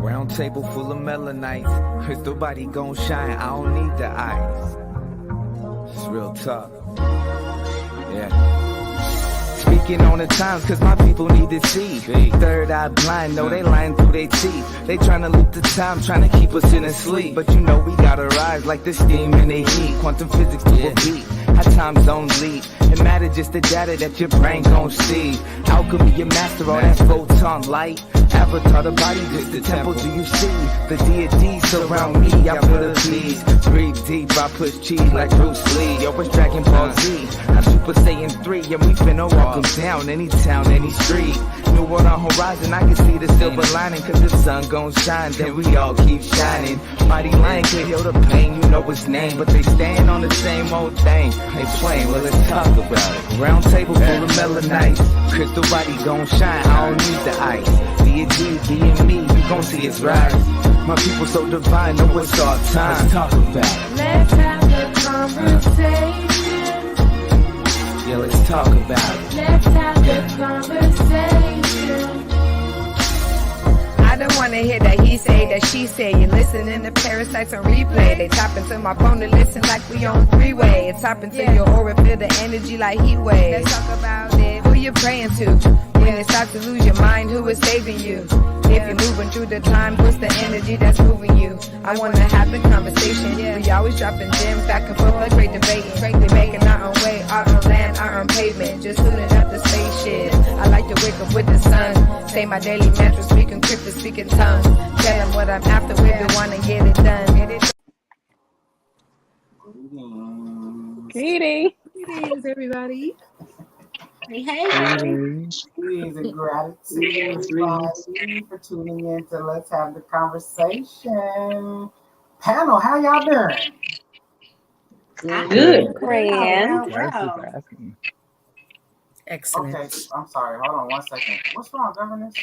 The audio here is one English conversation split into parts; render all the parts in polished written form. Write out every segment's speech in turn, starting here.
Round table full of melanites. Crystal body gon' shine, I don't need the ice. It's real tough. Yeah. Speaking on the times, cause my people need to see. Third eye blind, no, they lying through their teeth. They tryna loop the time, tryna keep us in a sleep. But you know we gotta rise like the steam in the heat. Quantum physics to a beat, how time zones lead. It matter just the data that your brain gon' see. Alchemy, your master, all that photon light. Avatar, the body, just the temple, do you see? The deity surround me, I put a peace. Breathe deep, I push cheese like Bruce Lee. Yo, it's Dragon Ball Z. I'm Super Saiyan 3, and we finna walk them down, any town, any street. New world on horizon, I can see the silver lining, cause the sun gon' shine, then we all keep shining. Mighty lion can heal the pain, you know his name, but they stand on the same old thing. They playing, well let's talk about it. Round table full of melanites, crystal body gon' shine, I don't need the ice. Deity, being me, you gon' see it's rise. My people so divine, know it's our time. Let's talk about it. Let's have a conversation. Yeah, let's talk about it. Let's have a conversation. I don't wanna hear that he say, that she say. You're listening to parasites on replay. They tap into my phone to listen like we on three-way. It's tap into your aura, feel the energy like heat waves. Let's talk about it. Who you praying to? When it starts to lose your mind, who is saving you? If you're moving through the time, what's the energy that's moving you? I wanna have the conversation. We always dropping gems back and forth like great debating. We making our own way, our own land, our own pavement. Just tuning up the spaceship. I like to wake up with the sun. Say my daily mantra, speaking crypto, speaking tongues. Tell them what I'm after, we're the one to get it done. Greetings, everybody. Greetings and gratitude, everybody, for tuning in to Let's Have the Conversation. Panel, how y'all doing? Good. Wow. Excellent. Okay, I'm sorry. Hold on 1 second. What's wrong, governess?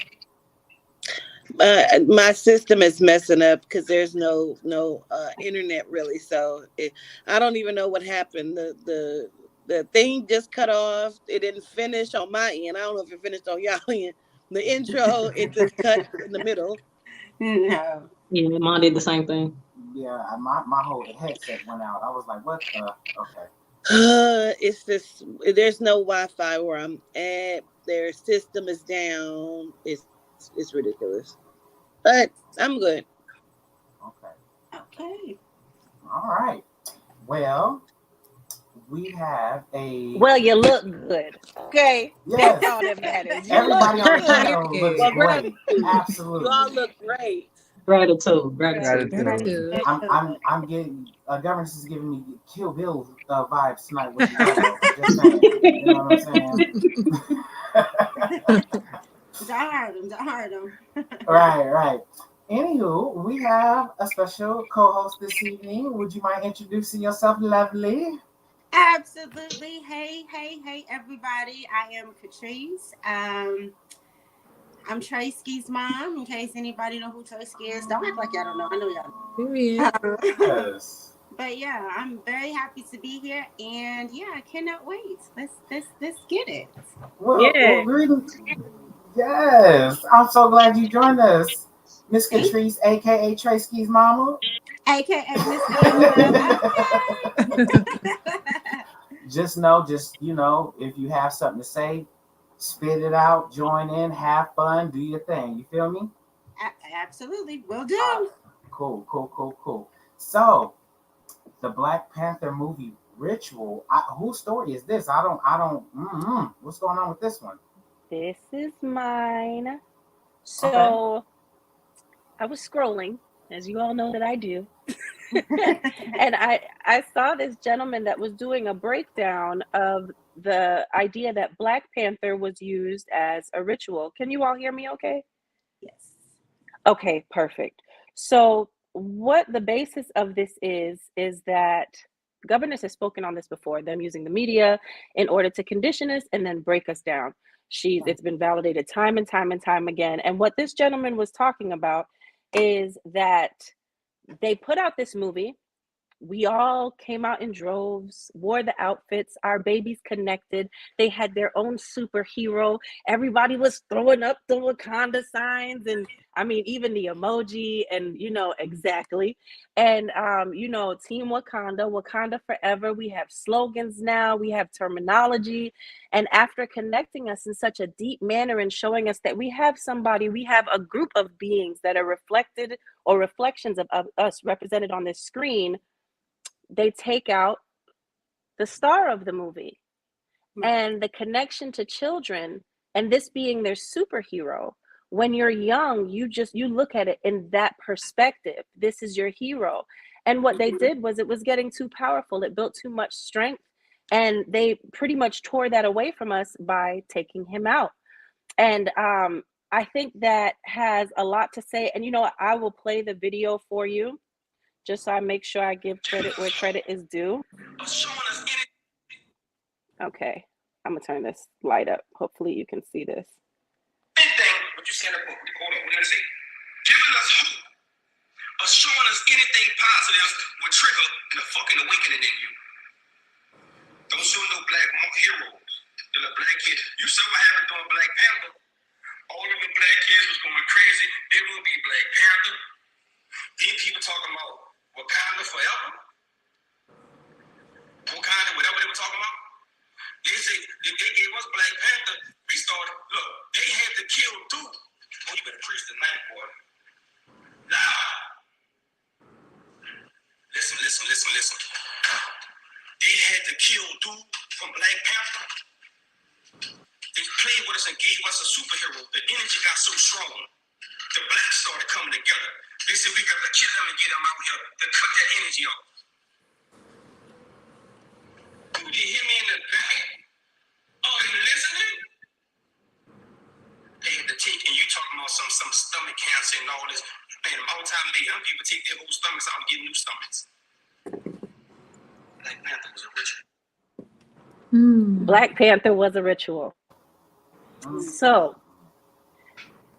My system is messing up because there's no internet really, so I don't even know what happened. The thing just cut off. It didn't finish on my end. I don't know if it finished on y'all end. The intro, it just cut in the middle. No. Yeah, mine did the same thing. Yeah, my whole headset went out. I was like, what the? Okay. It's just there's no Wi-Fi where I'm at. Their system is down. It's ridiculous, but I'm good. Okay. All right. Well, we have a. Well, you look good. Okay. Yes. That's all that matters. Everybody on the panel looks great. Absolutely. You all look great. Gratitude. I'm getting governance is giving me Kill Bill vibes tonight with you. Just saying. You know what I'm saying? Don't hurt him. Right. Anywho, we have a special co-host this evening. Would you mind introducing yourself, lovely? Absolutely. Hey, everybody. I am Catrice. I'm Tracy's mom, in case anybody know who Tracy is. Don't act like y'all don't know. I know y'all know. Yes. But yeah, I'm very happy to be here, and yeah, I cannot wait. Let's get it. Well, greetings. Yes, I'm so glad you joined us, Miss Catrice, aka Tracy's mama, aka Miss. Just know, if you have something to say, spit it out, join in, have fun, do your thing. You feel me? Absolutely, will do. Cool. So, the Black Panther movie Ritual. Whose story is this? I don't. What's going on with this one? This is mine. So, I was scrolling, as you all know that I do. And I saw this gentleman that was doing a breakdown of the idea that Black Panther was used as a ritual. Can you all hear me okay? Yes. Okay, perfect. So what the basis of this is that governors have spoken on this before, them using the media in order to condition us and then break us down. It's been validated time and time again. And what this gentleman was talking about is that they put out this movie we all came out in droves, wore the outfits, our babies connected. They had their own superhero. Everybody was throwing up the Wakanda signs, and I mean, even the emoji, and exactly. And Team Wakanda, Wakanda forever. We have slogans now, we have terminology. And after connecting us in such a deep manner and showing us that we have a group of beings that are reflected or reflections of us represented on this screen, they take out the star of the movie. And the connection to children, and this being their superhero. When you're young, you look at it in that perspective. This is your hero. And what they did was, it was getting too powerful. It built too much strength, and they pretty much tore that away from us by taking him out. And I think that has a lot to say. And I will play the video for you, just so I make sure I give credit where credit is due. Okay, I'm gonna turn this light up. Hopefully you can see this. Anything, but you said, hold on, we're gonna say, giving us hope or showing us anything positive will trigger the fucking awakening in you. Don't show no black heroes. The black kids. You saw what happened during Black Panther. All of the black kids was going crazy. They will be Black Panther. Then people talking about Wakanda forever. Wakanda, whatever they were talking about. They say if they gave us Black Panther, we started. Look, they had to kill Duke. Oh, you better preach tonight, boy. Nah. Listen. They had to kill Duke from Black Panther. They played with us and gave us a superhero. The energy got so strong. The blacks started coming together. They said we got to kill them and get them out here to cut that energy off. Do you hear me in the back? Are you listening? They had to take, and you talking about some stomach cancer and all this. Man, multi-million people take their whole stomachs out and get new stomachs. Black Panther was a ritual. Black Panther was a ritual. So,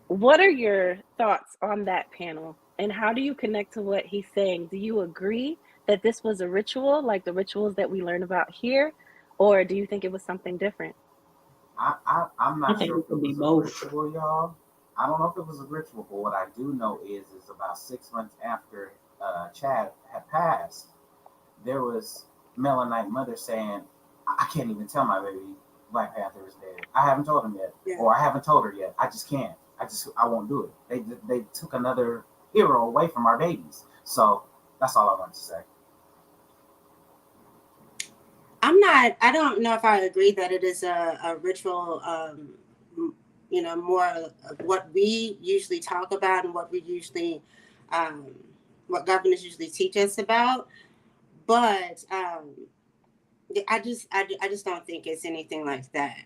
what are your thoughts on that panel? And how do you connect to what he's saying? Do you agree that this was a ritual, like the rituals that we learn about here? Or do you think it was something different? I'm not sure if it was both. a ritual, y'all. I don't know if it was a ritual, but what I do know is about 6 months after Chad had passed, there was Melanite Mother saying, I can't even tell my baby Black Panther is dead. I haven't told him yet, or I haven't told her yet. I just can't. I won't do it. They took another hero away from our babies. So that's all I want to say. I don't know if I agree that it is a ritual, more of what we usually talk about and what we usually, what governors usually teach us about. But I just don't think it's anything like that.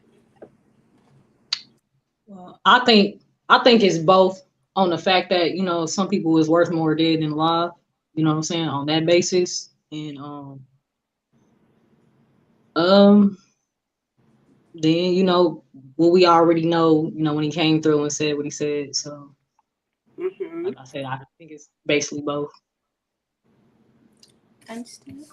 Well, I think it's both, on the fact that, some people is worth more dead than alive, you know what I'm saying, on that basis. And then, what we already know, when he came through and said what he said. So like I said, I think it's basically both. Understand.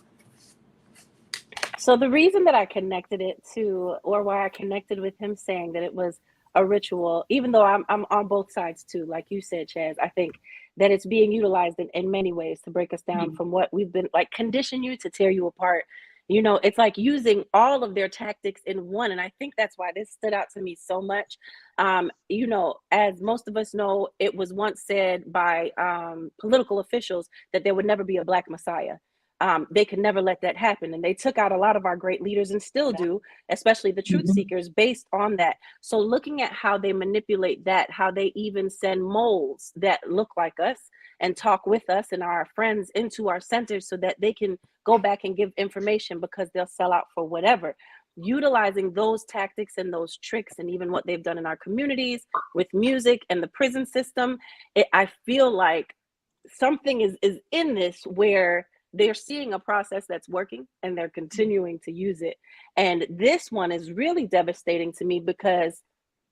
So the reason that I connected it to, or why I connected with him saying that it was a ritual, even though I'm on both sides too, like you said, Chaz, I think that it's being utilized in many ways to break us down from what we've been, like, condition you to tear you apart. It's like using all of their tactics in one. And I think that's why this stood out to me so much. As most of us know, it was once said by political officials that there would never be a Black Messiah. They could never let that happen. And they took out a lot of our great leaders, and still do, especially the truth seekers, based on that. So looking at how they manipulate that, how they even send moles that look like us and talk with us and our friends into our centers so that they can go back and give information, because they'll sell out for whatever. Utilizing those tactics and those tricks, and even what they've done in our communities with music and the prison system, I feel like something is in this where they're seeing a process that's working and they're continuing to use it. And this one is really devastating to me, because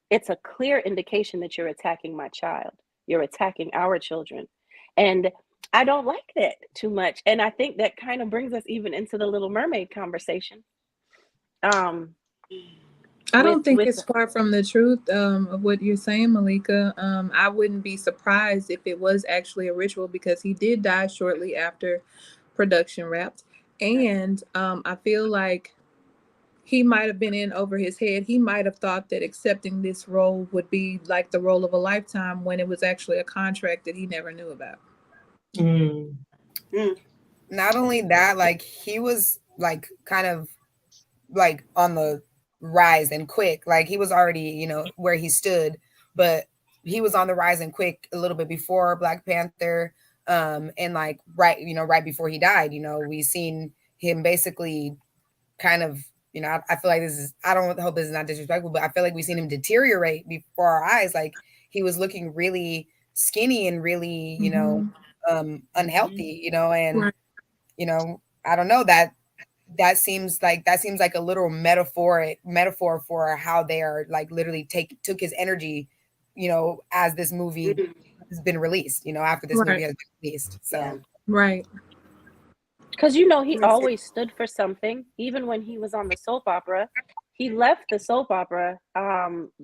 it's a clear indication that you're attacking my child. You're attacking our children. And I don't like that too much. And I think that kind of brings us even into the Little Mermaid conversation. I don't With think with it's far from the truth of what you're saying, Malika. I wouldn't be surprised if it was actually a ritual because he did die shortly after production wrapped. And I feel like he might have been in over his head. He might have thought that accepting this role would be like the role of a lifetime when it was actually a contract that he never knew about. Not only that, like he was like kind of like on the rise and quick. Like he was already, you know, where he stood, but he was on the rise and quick a little bit before Black Panther. And like right before he died, you know, we seen him basically kind of, you know, I feel like I don't hope this is not disrespectful, but I feel like we've seen him deteriorate before our eyes. Like he was looking really skinny and really, you know, unhealthy, you know, and you know, I don't know, that seems like a literal metaphor for how they are like literally took his energy, you know, as this movie has been released, you know, after this movie has been released. So right. Because, you know, he always stood for something. Even when he was on the soap opera, he left the soap opera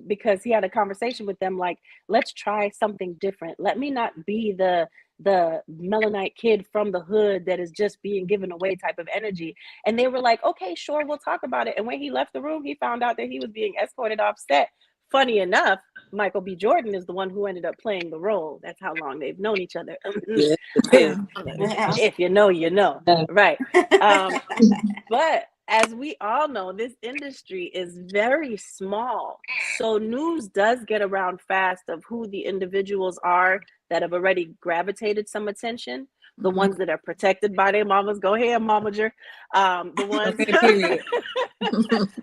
because he had a conversation with them like, let's try something different. Let me not be the Melanite kid from the hood that is just being given away type of energy. And they were like, okay, sure, we'll talk about it. And when he left the room, he found out that he was being escorted off set. Funny enough, Michael B. Jordan is the one who ended up playing the role. That's how long they've known each other. If you know, you know. Right. But as we all know, this industry is very small. So news does get around fast of who the individuals are that have already gravitated some attention. The ones that are protected by their mamas, go ahead, momager.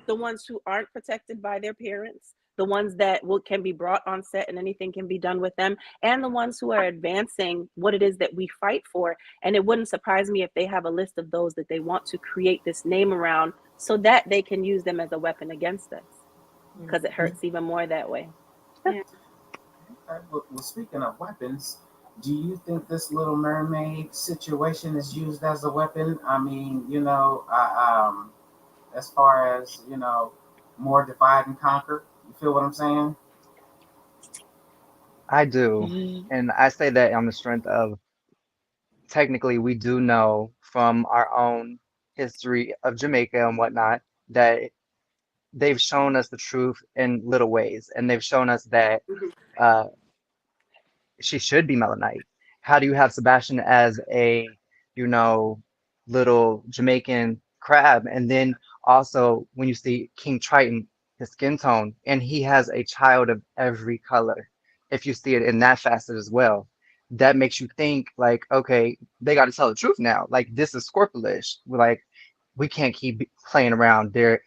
The ones who aren't protected by their parents, the ones that can be brought on set and anything can be done with them, and the ones who are advancing what it is that we fight for. And it wouldn't surprise me if they have a list of those that they want to create this name around so that they can use them as a weapon against us, because it hurts even more that way. Well, speaking of weapons, do you think this Little Mermaid situation is used as a weapon? I mean, you know, as far as, you know, more divide and conquer, you feel what I'm saying? I do. And I say that on the strength of technically we do know from our own history of Jamaica and whatnot that they've shown us the truth in little ways. And they've shown us that she should be Melanite. How do you have Sebastian as a, you know, little Jamaican crab? And then also when you see King Triton, his skin tone, and he has a child of every color. If you see it in that facet as well, that makes you think like, okay, they got to tell the truth now. Like this is Scorpish. Like we can't keep playing around. They're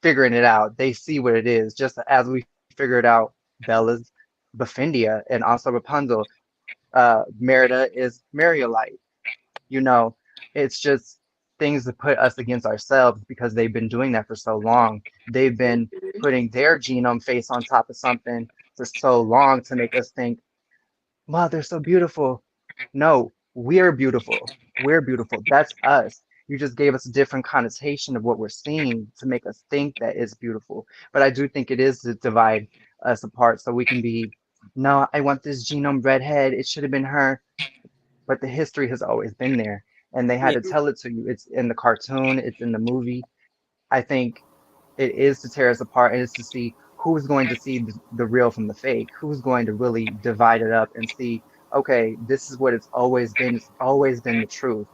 figuring it out. They see what it is. Just as we figured out Bella's Beffindia and also Rapunzel. Merida is Mariolite. You know, it's just things to put us against ourselves because they've been doing that for so long. They've been putting their genome face on top of something for so long to make us think, wow, they're so beautiful. No, we're beautiful. We're beautiful. That's us. You just gave us a different connotation of what we're seeing to make us think that it's beautiful. But I do think it is to divide us apart so we can be, no, I want this genome redhead. It should have been her. But the history has always been there. And they had to tell it to you. It's in the cartoon. It's in the movie. I think it is to tear us apart. And it's to see who's going to see the real from the fake. Who's going to really divide it up and see, okay, this is what it's always been. It's always been the truth.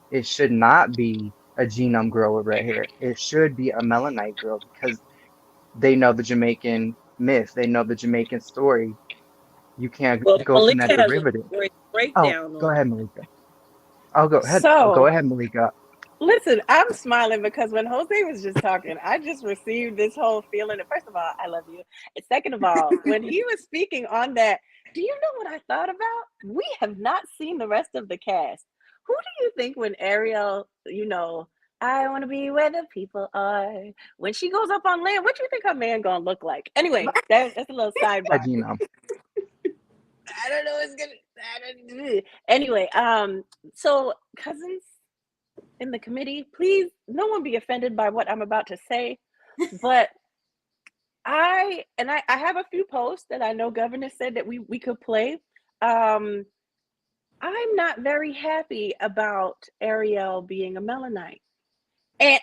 It should not be a genome girl with red hair. It should be a Melanite girl because they know the Jamaican myth. They know the Jamaican story. You can't go from that derivative. Breakdown. Go ahead, Malika. I'll go ahead. So, go ahead, Malika. Listen, I'm smiling because when Jose was just talking, I just received this whole feeling. And first of all, I love you. And second of all, when he was speaking on that, do you know what I thought about? We have not seen the rest of the cast. Who do you think when Ariel, you know, I want to be where the people are, when she goes up on land, what do you think her man gonna look like? Anyway, that's a little sidebar. Genome. I don't know. Anyway, so cousins in the committee, please, no one be offended by what I'm about to say, but I have a few posts that I know Governor said that we could play. I'm not very happy about Ariel being a Melonite. And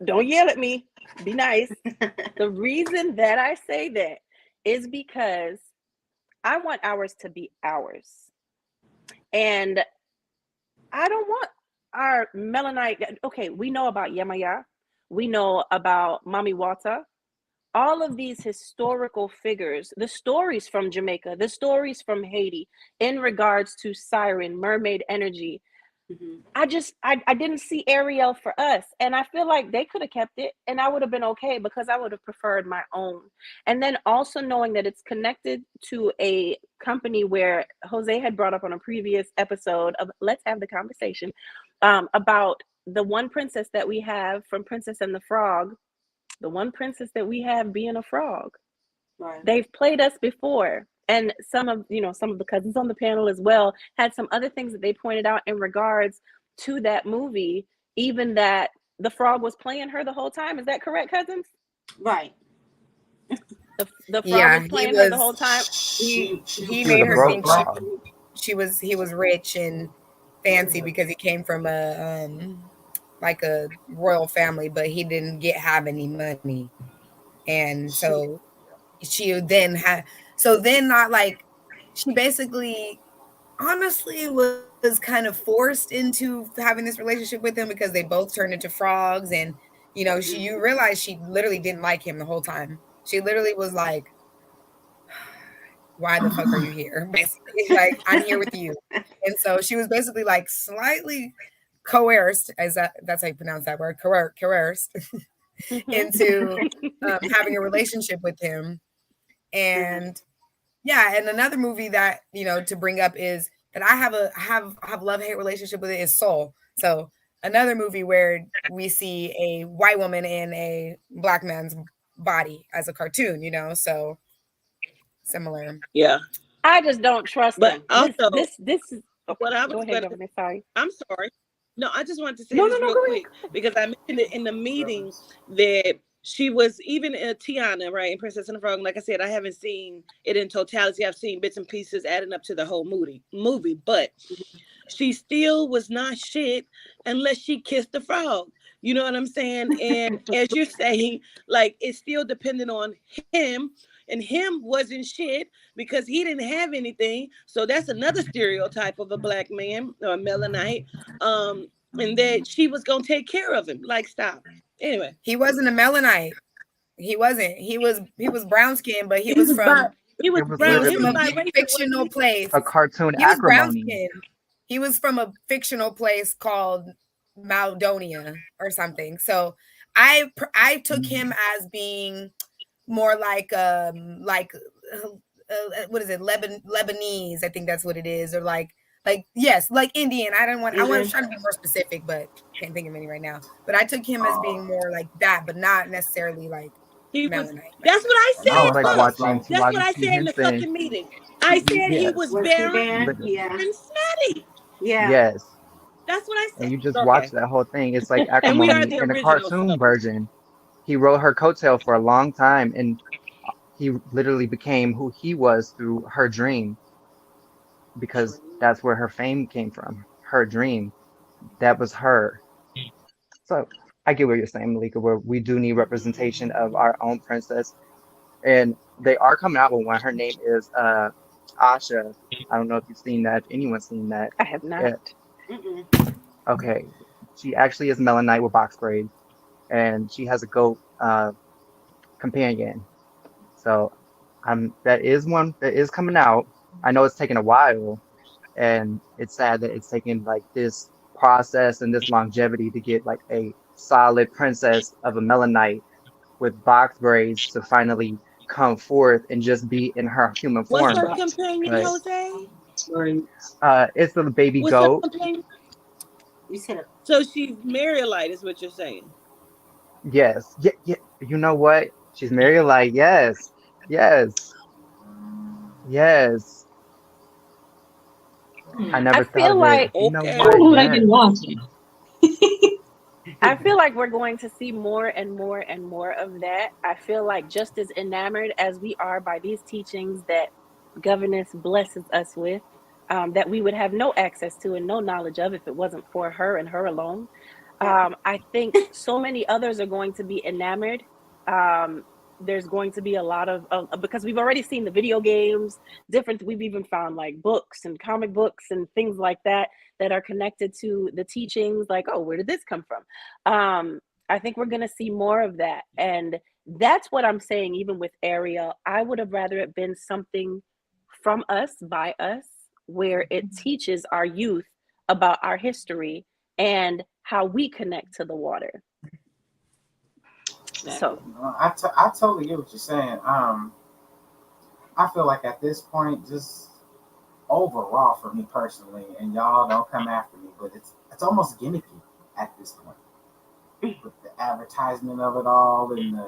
don't yell at me. Be nice. The reason that I say that is because I want ours to be ours. And I don't want our Melonite. Okay, we know about Yemaya. We know about Mami Wata. All of these historical figures, the stories from Jamaica, the stories from Haiti in regards to siren, mermaid energy. I didn't see Ariel for us. And I feel like they could have kept it and I would have been okay because I would have preferred my own. And then also knowing that it's connected to a company where Jose had brought up on a previous episode of Let's Have the Conversation about the one princess that we have from Princess and the Frog, the one princess that we have being a frog. Right. They've played us before. And some of the cousins on the panel as well had some other things that they pointed out in regards to that movie, even that the frog was playing her the whole time. Is that correct, cousins? Right. The frog was playing her the whole time. He She was made a her broke think frog. he was rich and fancy because he came from a like a royal family, but he didn't have any money, and so she then had. So then, not like she basically, honestly, was kind of forced into having this relationship with him because they both turned into frogs, and you realize she literally didn't like him the whole time. She literally was like, "Why the fuck are you here?" Basically, like, "I'm here with you," and so she was basically like slightly coerced, that's how you pronounce that word, coerced into having a relationship with him, and. Yeah, and another movie that to bring up is that I have love-hate relationship with it is Soul. So another movie where we see a white woman in a black man's body as a cartoon, so similar. Yeah. I just don't trust But them. also, This is what I go was ahead, going to Governor. Sorry. I'm sorry. No, I just wanted to say No, this real go quick because I mentioned it in the meeting that she was even Tiana, right, in Princess and the Frog. Like I said, I haven't seen it in totality. I've seen bits and pieces adding up to the whole movie, but she still was not shit unless she kissed the frog. You know what I'm saying? And as you're saying, like, it's still dependent on him. And him wasn't shit because he didn't have anything. So that's another stereotype of a black man or a Melanite. And that she was gonna take care of him. Like, stop. Anyway, he wasn't a Melanite. He wasn't. He was brown skinned, but he was from a fictional place. A cartoon He was brown acrimony. skinned. He was from a fictional place called Maldonia or something. So I took him as being more like what is it, Lebanese? I think that's what it is, or like yes, like Indian. I was trying to be more specific, but can't think of any right now. But I took him as being more like that, but not necessarily like Melanite. That's what I said. I was like Look, watching that's what I said in the Henson. fucking meeting. I said he was barren Yeah. and snotty. Yeah. Yes. That's what I said. And you just Okay. watch that whole thing. It's like And we are acrimony the in the original cartoon stuff. version. He rode her coattail for a long time, and he literally became who he was through her dream, because that's where her fame came from. Her dream. That was her. So I get what you're saying, Malika, where we do need representation of our own princess. And they are coming out with one. Her name is Asha. I don't know if you've seen that, if anyone's seen that. I have not. Okay. She actually is Melanite with box braids, and she has a goat companion. So that is one that is coming out. I know it's taking a while, and it's sad that it's taking like this process and this longevity to get like a solid princess of a Melanite with box braids to finally come forth and just be in her human form. What's her companion, But, Jose? it's the baby What's goat. her companion? You said it. So she's Marielite, is what you're saying. Yes. Yeah. You know what? She's Marielite. Yes. I never I thought feel of it. like You know Okay. I what? don't know who they been Yes. watching. I feel like we're going to see more and more and more of that. I feel like just as enamored as we are by these teachings that governess blesses us with, that we would have no access to and no knowledge of if it wasn't for her and her alone. I think so many others are going to be enamored. There's going to be a lot of because we've already seen the video games, different. We've even found like books and comic books and things like that that are connected to the teachings. Like, oh, where did this come from? I think we're going to see more of that, and that's what I'm saying. Even with Ariel, I would have rather it been something from us by us, where it teaches our youth about our history and how we connect to the water. So I totally get what you're saying. I feel like at this point, just overall for me personally, and y'all don't come after me, but it's almost gimmicky at this point with the advertisement of it all and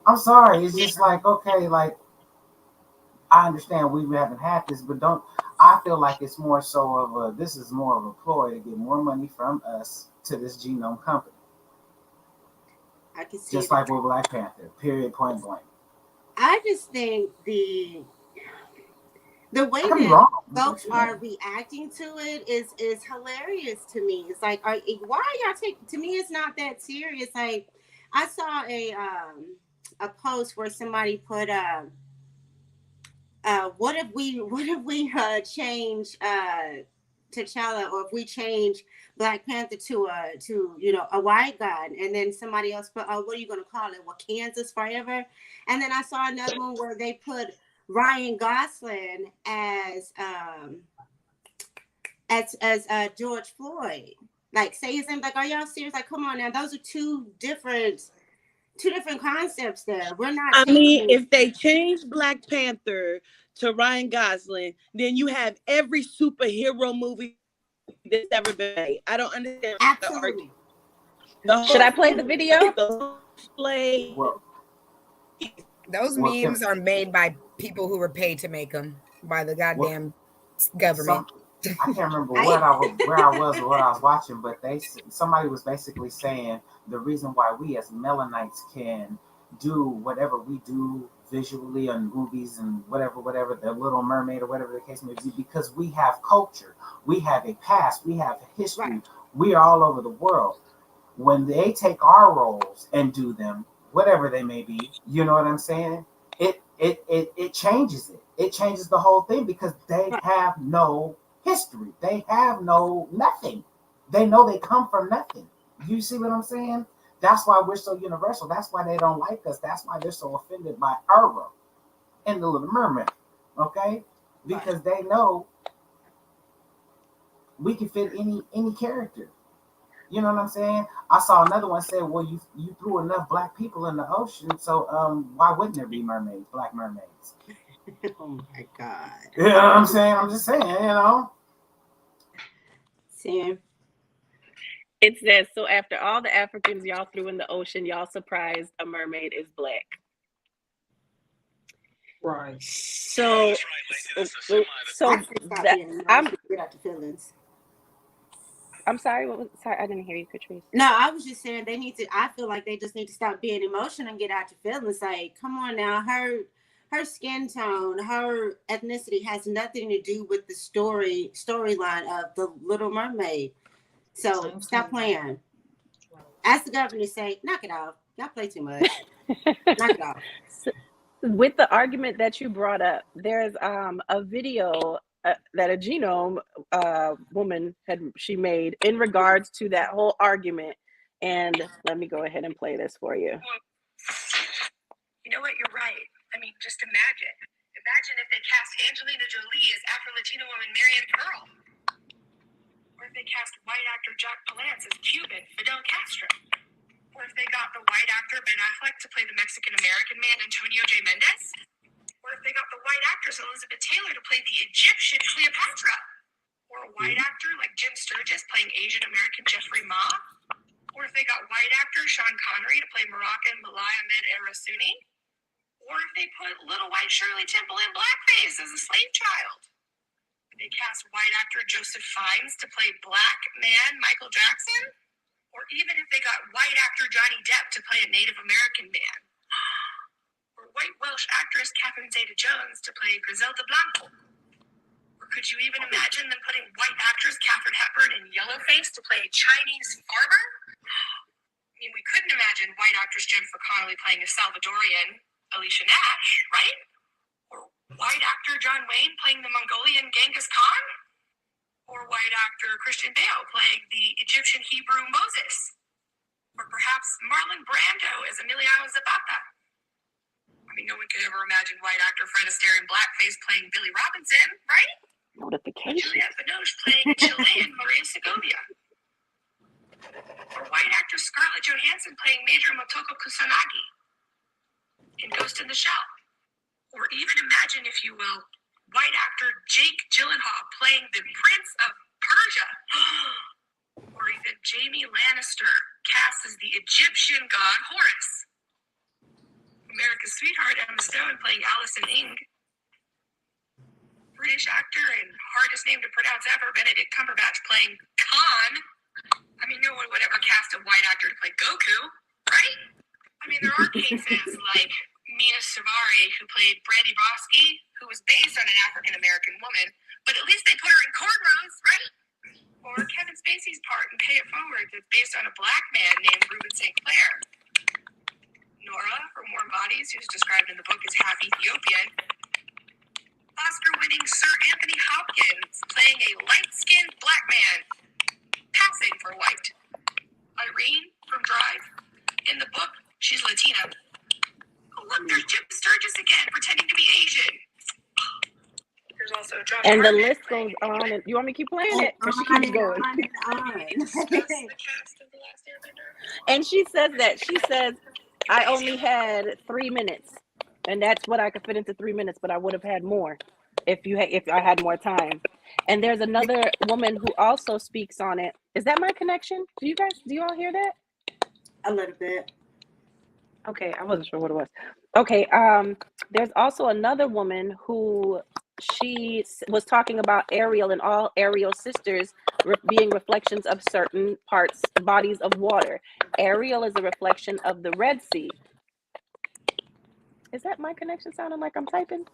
I'm sorry, it's just like okay, like I understand we haven't had this, but don't. I feel like it's more so of this is more of a ploy to get more money from us to this genome company. I can see Just that. like with Black Panther, period, point blank. I just think the way I could be that wrong. folks are reacting to it is hilarious to me. It's like, why are y'all taking? To me, it's not that serious. Like, I saw a post where somebody put what if we change T'Challa, or if we change Black Panther to a white guy, and then somebody else put, oh, what are you gonna call it? Well, Kansas forever. And then I saw another one where they put Ryan Gosling as George Floyd. Like, say his name. Like, are y'all serious? Like, come on now, those are two different concepts there. We're not I mean, changing. if they change Black Panther to Ryan Gosling, then you have every superhero movie that's ever been made. I don't understand. Absolutely. Should I play the video? Well, Those memes are made by people who were paid to make them by the goddamn government. I can't remember where I was or what I was watching, but somebody was basically saying the reason why we as Melanites can do whatever we do visually on movies and whatever, the Little Mermaid or whatever the case may be, because we have culture, we have a past, we have a history, right. We are all over the world. When they take our roles and do them, whatever they may be, you know what I'm saying? It changes it. It changes the whole thing because they have no history. They have no nothing. They know they come from nothing. You see what I'm saying? That's why we're so universal. That's why they don't like us. That's why they're so offended by Ura and the Little Mermaid. Okay? Because they know we can fit any character. You know what I'm saying? I saw another one say, well, you threw enough black people in the ocean, so why wouldn't there be mermaids, black mermaids? Oh my God. You know what I'm saying? I'm just saying, you know. Sam. It says, so after all the Africans y'all threw in the ocean, y'all surprised a mermaid is black. Right. So I'm sorry, sorry, I didn't hear you, Patrice. No, I was just saying I feel like they just need to stop being emotional and get out your feelings. Like, come on now, her skin tone, her ethnicity has nothing to do with the storyline of the Little Mermaid. So stop playing. Ask the governor to say, knock it off. Y'all play too much. Knock it off. With the argument that you brought up, there's a video that a genome woman she made in regards to that whole argument. And let me go ahead and play this for you. You know what? You're right. I mean, just imagine if they cast Angelina Jolie as Afro-Latino woman Marianne Pearl. Or if they cast white actor Jack Palance as Cuban Fidel Castro. Or if they got the white actor Ben Affleck to play the Mexican-American man Antonio J. Mendez. Or if they got the white actress Elizabeth Taylor to play the Egyptian Cleopatra. Or a white actor like Jim Sturgis playing Asian-American Jeffrey Ma. Or if they got white actor Sean Connery to play Moroccan Malay Ahmed Erasuni. Or if they put little white Shirley Temple in blackface as a slave child. They cast white actor Joseph Fiennes to play black man Michael Jackson? Or even if they got white actor Johnny Depp to play a Native American man? Or white Welsh actress Catherine Zeta-Jones to play Griselda Blanco? Or could you even imagine them putting white actress Katharine Hepburn in yellowface to play a Chinese farmer? I mean, we couldn't imagine white actress Jennifer Connelly playing a Salvadorian Alicia Nash, right? Or white actor John Wayne playing the Mongolian Genghis Khan? Or white actor Christian Bale playing the Egyptian Hebrew Moses? Or perhaps Marlon Brando as Emiliano Zapata? I mean, no one could ever imagine white actor Fred Astaire in blackface playing Billy Robinson, right? Or Notification. Juliette Binoche playing Chilean Maria Segovia? Or white actor Scarlett Johansson playing Major Motoko Kusanagi in Ghost in the Shell? Or even imagine, if you will, white actor Jake Gyllenhaal playing the Prince of Persia? Or even Jamie Lannister cast as the Egyptian god Horus? America's sweetheart Emma Stone playing Allison Ing? British actor and hardest name to pronounce ever, Benedict Cumberbatch playing Khan? I mean, no one would ever cast a white actor to play Goku, right? I mean, there are cases like Mia Savari, who played Brandy Bosky, who was based on an African-American woman, but at least they put her in cornrows, right? Or Kevin Spacey's part in Pay It Forward that's based on a black man named Reuben St. Clair. Nora from Warm Bodies, who's described in the book as half Ethiopian. Oscar-winning Sir Anthony Hopkins playing a light-skinned black man, passing for white. Irene from Drive. In the book, she's Latina. Oh, look, there's Jim Sturgis again, pretending to be Asian. There's also Josh And the Hartnett list goes playing on. And you want me to keep playing it? Or she On keeps and going. on and on. the cast of The Last Airbender. And she says that. She says, I only had 3 minutes. And that's what I could fit into 3 minutes, but I would have had more if I had more time. And there's another woman who also speaks on it. Is that my connection? Do you all hear that? A little bit. Okay, I wasn't sure what it was. Okay, there's also another woman who was talking about Ariel and all Ariel's sisters being reflections of certain bodies of water. Ariel is a reflection of the Red Sea. Is that my connection sounding like I'm typing?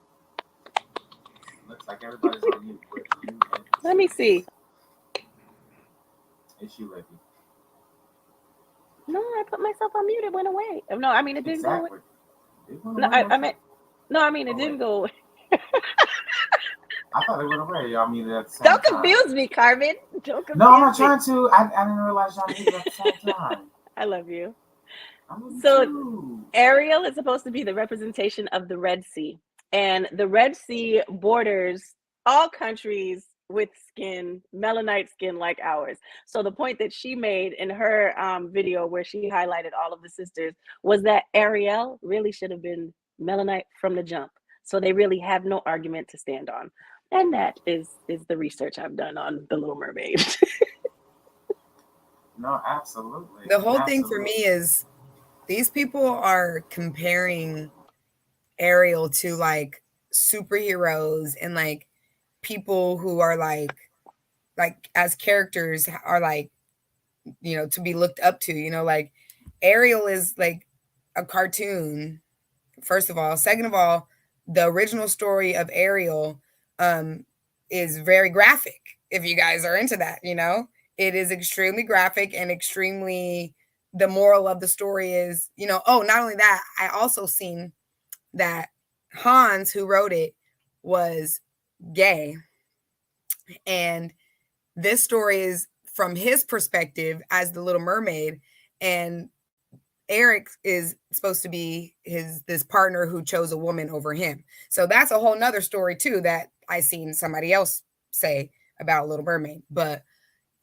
Looks like everybody's on mute. But you and Let me see. It's you, Libby. No, I put myself on mute. It went away. No, I mean it didn't go away. Exactly. It went No, away. I mean it Oh, didn't wait. go away. I thought it went away. I mean, at the same Don't time. confuse me, Carmen. Don't confuse No, I'm not me. trying to. I didn't realize y'all muted at the same time. I love you. I'm with So you. Ariel is supposed to be the representation of the Red Sea. And the Red Sea borders all countries with melanite skin like ours. So the point that she made in her video where she highlighted all of the sisters was that Ariel really should have been melanite from the jump. So they really have no argument to stand on. And that is the research I've done on The Little Mermaid. No, absolutely. The whole thing for Absolutely. me is these people are comparing Ariel to like superheroes and like people who are like as characters are like, you know, to be looked up to, you know, like Ariel is like a cartoon, first of all. Second of all, the original story of Ariel is very graphic. If you guys are into that, you know, it is extremely graphic and extremely, the moral of the story is, you know, oh, not only that, I also seen that Hans, who wrote it, was gay. And this story is from his perspective as the Little Mermaid. And Eric is supposed to be this partner who chose a woman over him. So that's a whole nother story too that I seen somebody else say about Little Mermaid. But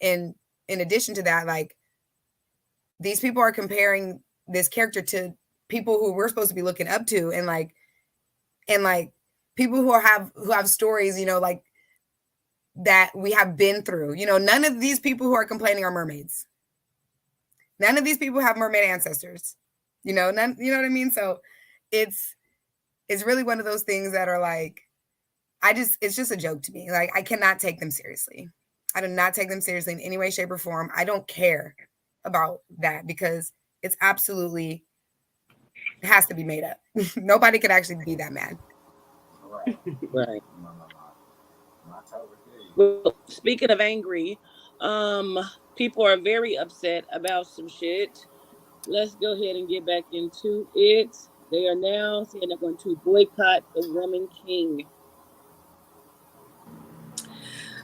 in addition to that, like these people are comparing this character to people who we're supposed to be looking up to, and like people who have stories, you know, like that we have been through. You know, none of these people who are complaining are mermaids. None of these people have mermaid ancestors. You know, none, you know what I mean? So it's really one of those things that are like, it's just a joke to me. Like, I cannot take them seriously. I do not take them seriously in any way, shape, or form. I don't care about that because it's absolutely, it has to be made up. Nobody could actually be that mad. Right. Well, speaking of angry, people are very upset about some shit. Let's go ahead and get back into it. They are now saying they're going to boycott the Woman King.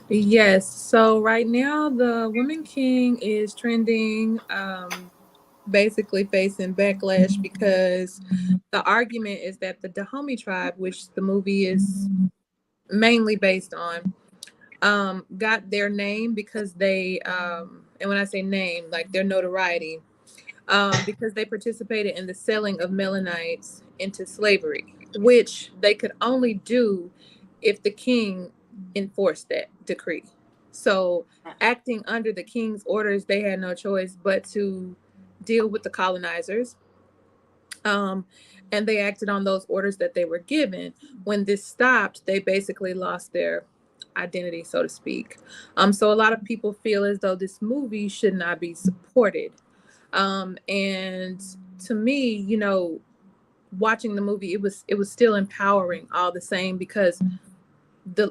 Yes. So right now, the Woman King is trending, basically facing backlash because the argument is that the Dahomey tribe, which the movie is mainly based on, got their name because they, and when I say name, like their notoriety, because they participated in the selling of Melanites into slavery, which they could only do if the king enforced that decree. So, acting under the king's orders, they had no choice but to deal with the colonizers. And they acted on those orders that they were given. When this stopped, they basically lost their identity, so to speak. So a lot of people feel as though this movie should not be supported. And to me, you know, watching the movie, it was still empowering all the same because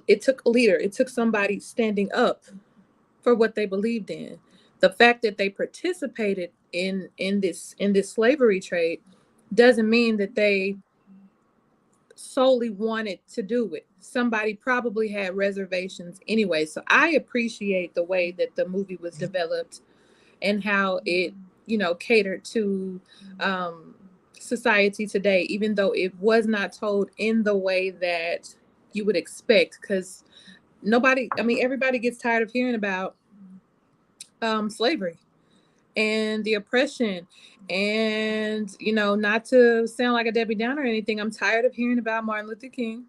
it took a leader, it took somebody standing up for what they believed in. The fact that they participated in this slavery trade doesn't mean that they solely wanted to do it. Somebody probably had reservations anyway. So I appreciate the way that the movie was developed and how it, you know, catered to society today, even though it was not told in the way that you would expect, because everybody gets tired of hearing about slavery and the oppression. And, you know, not to sound like a Debbie Downer or anything, I'm tired of hearing about Martin Luther King.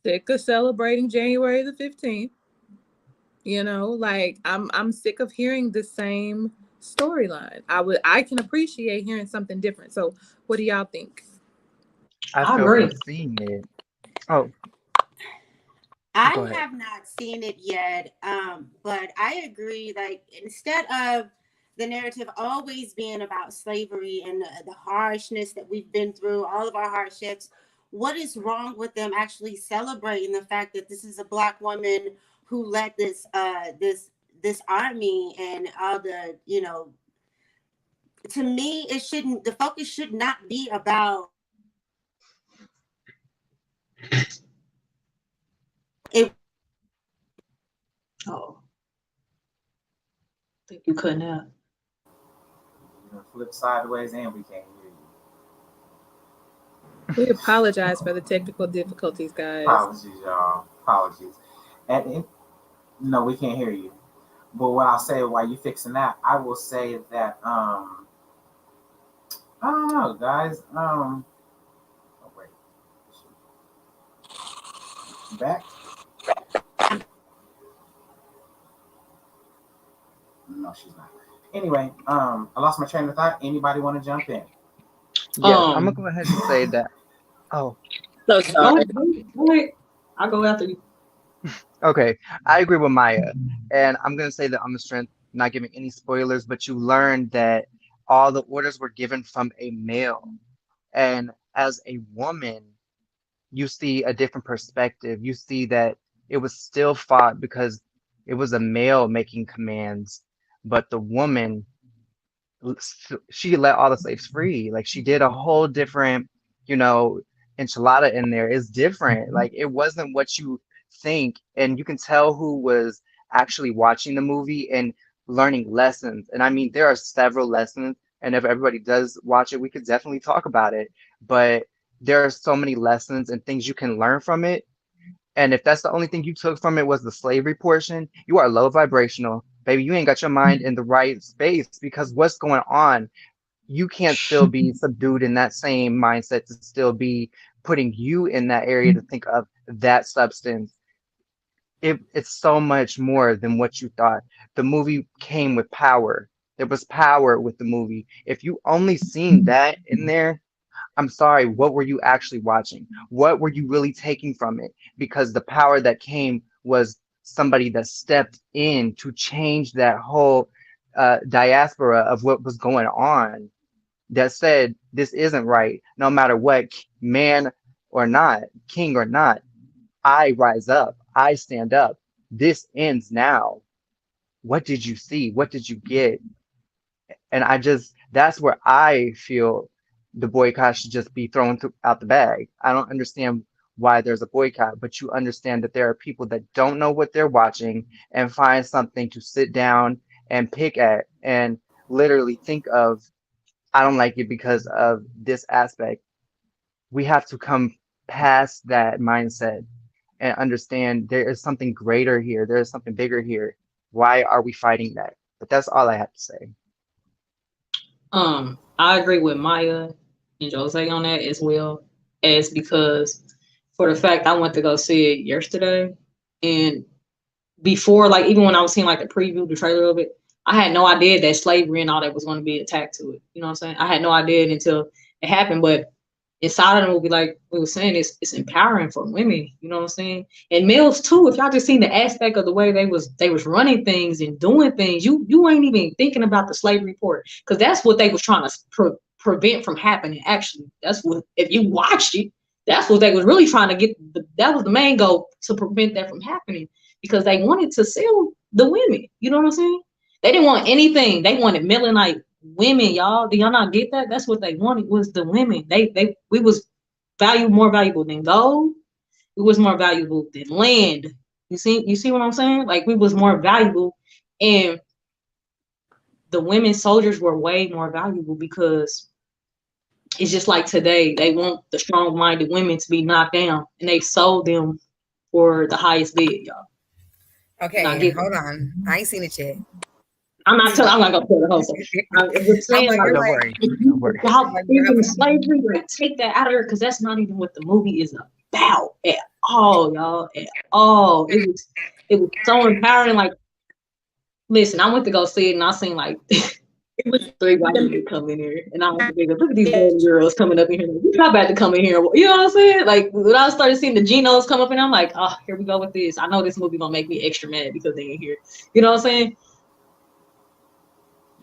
Sick of celebrating January the 15th. You know, like I'm sick of hearing the same storyline. I can appreciate hearing something different. So what do y'all think? I I feel agree. from seeing it. Oh, I go ahead. have not seen it yet, but I agree. Like, instead of the narrative always being about slavery and the harshness that we've been through, all of our hardships, what is wrong with them actually celebrating the fact that this is a Black woman who led this army and all the, you know, to me, the focus should not be about it. Oh, I think you couldn't have. Flip sideways and we can't hear you. We apologize for the technical difficulties, guys. Apologies, y'all. Apologies. And no, we can't hear you. But what I'll say while you fixing that, I will say that I don't know, guys. Oh wait. Back. No, she's not. Anyway, I lost my train of thought. Anybody want to jump in? Yeah, I'm gonna go ahead and say that. Oh, So sorry. Go ahead. I'll go after you. okay. I agree with Maya, and I'm gonna say that on the strength, not giving any spoilers, but you learned that all the orders were given from a male, and as a woman, you see a different perspective. You see that it was still fought because it was a male making commands, but the woman, she let all the slaves free. Like, she did a whole different, you know, enchilada in there. It's different. Like, it wasn't what you think, and you can tell who was actually watching the movie and learning lessons. And I mean, there are several lessons, and if everybody does watch it, we could definitely talk about it. But there are so many lessons and things you can learn from it. And if that's the only thing you took from it was the slavery portion, you are low vibrational. Baby, you ain't got your mind in the right space, because what's going on, you can't still be subdued in that same mindset to still be putting you in that area to think of that substance. It's so much more than what you thought. The movie came with power. There was power with the movie. If you only seen that in there, I'm sorry, what were you actually watching? What were you really taking from it? Because the power that came was somebody that stepped in to change that whole diaspora of what was going on, that said, this isn't right. No matter what, man or not, king or not, I rise up. I stand up. This ends now. What did you see? What did you get? And that's where I feel the boycott should just be thrown out the bag. I don't understand why there's a boycott, but you understand that there are people that don't know what they're watching and find something to sit down and pick at and literally think of, I don't like it because of this aspect. We have to come past that mindset and understand there is something greater here. There is something bigger here. Why are we fighting that? But that's all I have to say. I agree with Maya and Jose on that as well, as because for the fact I went to go see it yesterday, and before, like, even when I was seeing like the preview, the trailer of it, I had no idea that slavery and all that was going to be attacked to it. You know what I'm saying? I had no idea until it happened. But inside of the movie, like we were saying, it's empowering for women. You know what I'm saying? And males too. If y'all just seen the aspect of the way they was running things and doing things, you ain't even thinking about the slavery part, because that's what they was trying to prevent from happening. Actually, that's what, if you watched it, that's what they was really trying to get. That was the main goal, to prevent that from happening, because they wanted to sell the women. You know what I'm saying? They didn't want anything. They wanted Melanin women, y'all. Do y'all not get that? That's what they wanted, was the women. We was more valuable than gold. We was more valuable than land. You see what I'm saying? Like, we was more valuable, and the women soldiers were way more valuable, because it's just like today, they want the strong-minded women to be knocked down, and they sold them for the highest bid, y'all. Okay, hold on. I ain't seen it yet. I'm not gonna go put the whole thing. I'm just saying, like, don't worry. Don't worry. Y'all thinking slavery, like, take that out of there, because that's not even what the movie is about at all, y'all. At all. It was so empowering. Like, listen, I went to go see it, and I seen like it was 3 white people come in here, and I was thinking, look at these girls coming up in here. You're about to come in here. You know what I'm saying? Like, when I started seeing the Genos come up, and I'm like, oh, here we go with this. I know this movie gonna make me extra mad because they ain't here. You know what I'm saying?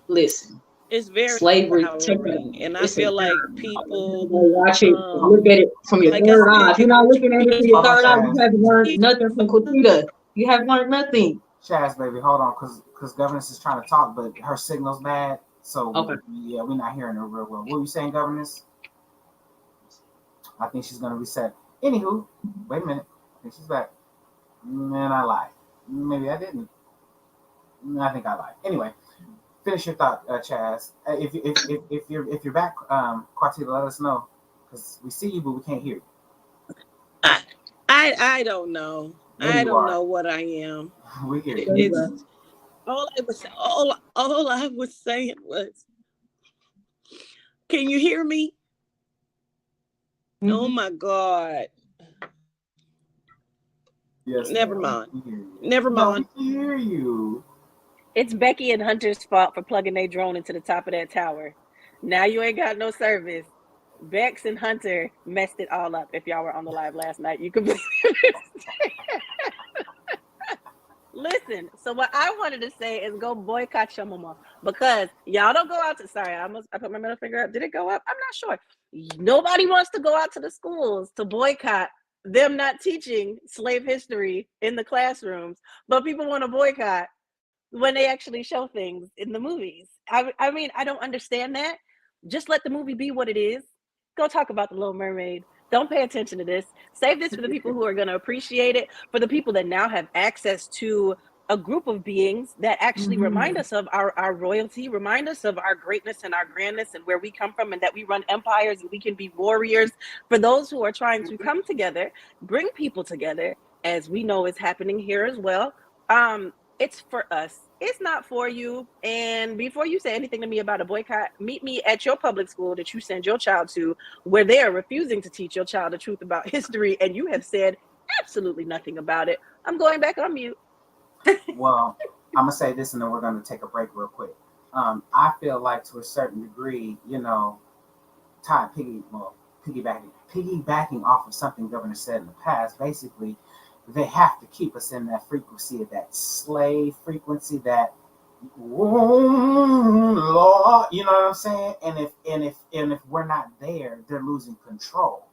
Listen, it's very slavery, and I feel like people watch it, look at it from your third eye. If you're not looking at it from your third eye, you haven't learned nothing from Quita. You haven't learned nothing. Chaz, baby, hold on, because Governess is trying to talk, but her signal's bad, so okay. We're not hearing her real well. What were you saying, Governess? I think she's gonna reset. Anywho, wait a minute. I think she's back. Man, I lied. Maybe I didn't. I think I lied. Anyway. Finish your thought, Chaz. If you're back, Quartita, let us know, because we see you but we can't hear you. I don't know. I don't know what I am. We hear you. It's all I was saying was, can you hear me? Mm-hmm. Oh my God. Yes. Never mind. Never mind. We hear you. It's Becky and Hunter's fault for plugging their drone into the top of that tower. Now you ain't got no service. Bex and Hunter messed it all up. If y'all were on the live last night, you could listen. So what I wanted to say is go boycott your mama, because y'all don't go out to. Sorry, I put my middle finger up. Did it go up? I'm not sure. Nobody wants to go out to the schools to boycott them not teaching slave history in the classrooms, but people want to boycott when they actually show things in the movies. I mean, I don't understand that. Just let the movie be what it is. Go talk about The Little Mermaid. Don't pay attention to this. Save this for the people who are going to appreciate it, for the people that now have access to a group of beings that actually remind us of our royalty, remind us of our greatness and our grandness and where we come from, and that we run empires and we can be warriors. For those who are trying to come together, bring people together, as we know is happening here as well. It's for us. It's not for you. And before you say anything to me about a boycott, meet me at your public school that you send your child to, where they are refusing to teach your child the truth about history, and you have said absolutely nothing about it. I'm going back on mute. Well, I'm gonna say this, and then we're gonna take a break real quick. I feel like, to a certain degree, Todd Piggy, well, piggybacking off of something Governor said in the past, basically, they have to keep us in that frequency of that slave frequency, that Lord, you know what I'm saying? And if we're not there, they're losing control.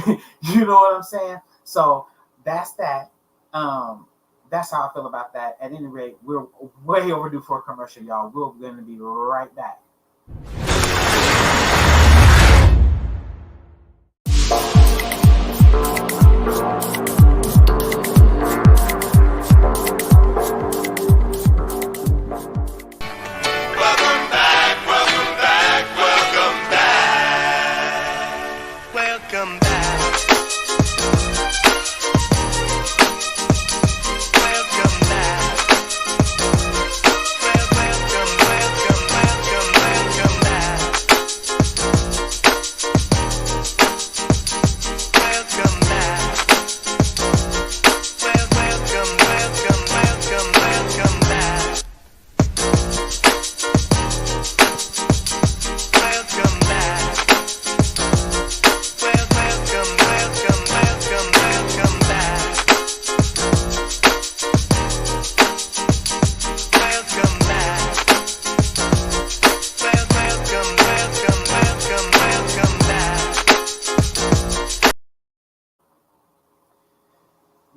You know what I'm saying? So that's that. That's how I feel about that. At any rate, we're way overdue for a commercial, y'all. We're going to be right back.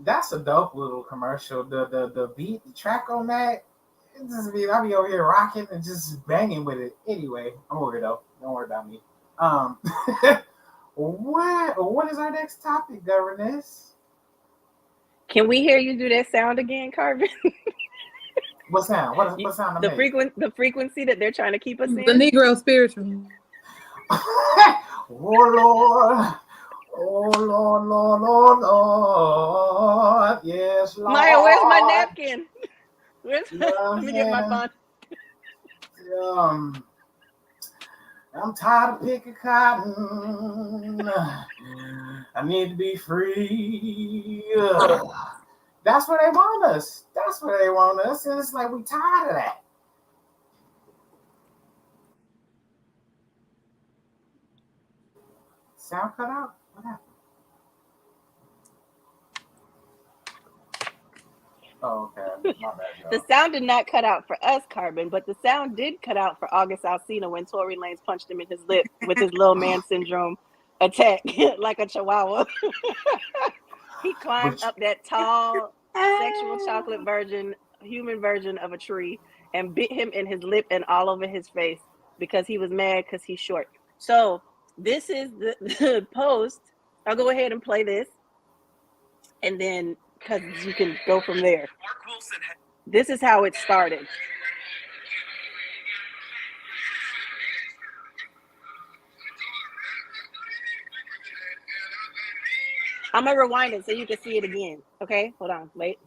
That's a dope little commercial. The beat, the track on that, it just be, I'll be over here rocking and just banging with it. Anyway, I'm a weirdo. Don't worry about me. What is our next topic, Governess? Can we hear you do that sound again, Carbon? What sound? What sound? The frequency that they're trying to keep us in. The Negro spiritual. Oh Lord. Oh Lord, Lord, Lord, Lord. Yes, Lord. Maya, where's my napkin? Let me get my phone. I'm tired of picking cotton. I need to be free. That's where they want us. That's where they want us. And it's like we tired of that. Sound cut out? What happened? Oh, okay. My bad, The sound did not cut out for us, Carbon, but the sound did cut out for August Alsina when Tory Lanez punched him in his lip with his little man syndrome attack like a chihuahua. He climbed up that tall, sexual chocolate human version of a tree and bit him in his lip and all over his face because he was mad because he's short. So this is the post. I'll go ahead and play this. And then, because you can go from there. This is how it started. I'm going to rewind it so you can see it again. Okay, hold on, wait.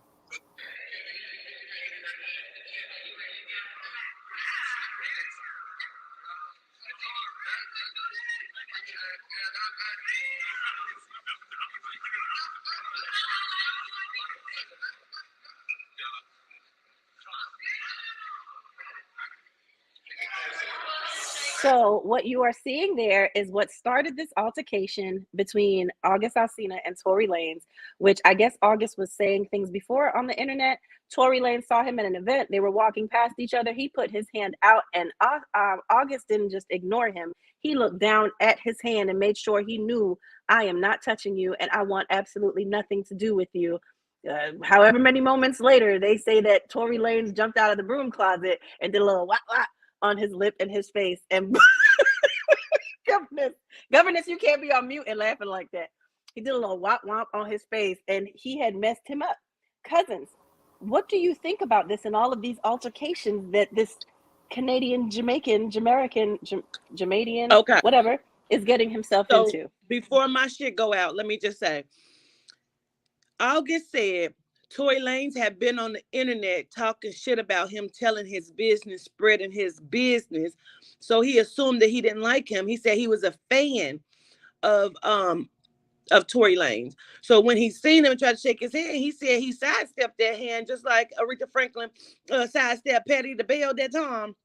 So what you are seeing there is what started this altercation between August Alsina and Tory Lanez, which I guess August was saying things before on the internet. Tory Lanez saw him at an event. They were walking past each other. He put his hand out, and August didn't just ignore him. He looked down at his hand and made sure he knew, I am not touching you, and I want absolutely nothing to do with you. However many moments later, they say that Tory Lanez jumped out of the broom closet and did a little wah wah on his lip and his face. And governess, you can't be on mute and laughing like that. He did a little womp womp on his face, and he had messed him up. Cousins, what do you think about this and all of these altercations that this Canadian, Jamaican, okay, whatever, is getting himself into? Before my shit go out, let me just say, August said Tory Lanez had been on the internet talking shit about him, telling his business, spreading his business. So he assumed that he didn't like him. He said he was a fan of Tory Lanez. So when he seen him try to shake his hand, he said he sidestepped that hand just like Aretha Franklin sidestepped Patti LaBelle that time.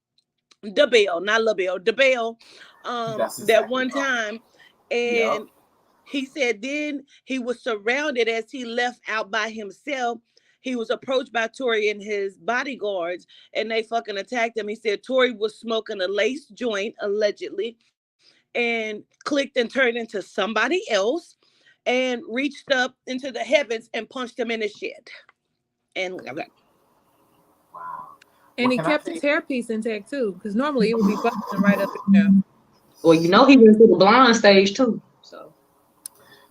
DeBelle, not LaBelle, DeBelle. That one time. And Yep. he said then he was surrounded as he left out by himself. He was approached by Tory and his bodyguards, and they fucking attacked him. He said Tory was smoking a lace joint, allegedly, and clicked and turned into somebody else and reached up into the heavens and punched him in the shit. And Wow. And What he can I kept say? his hairpiece intact too, because normally it would be busting right up in there. Well, you know he went through the blind stage too. So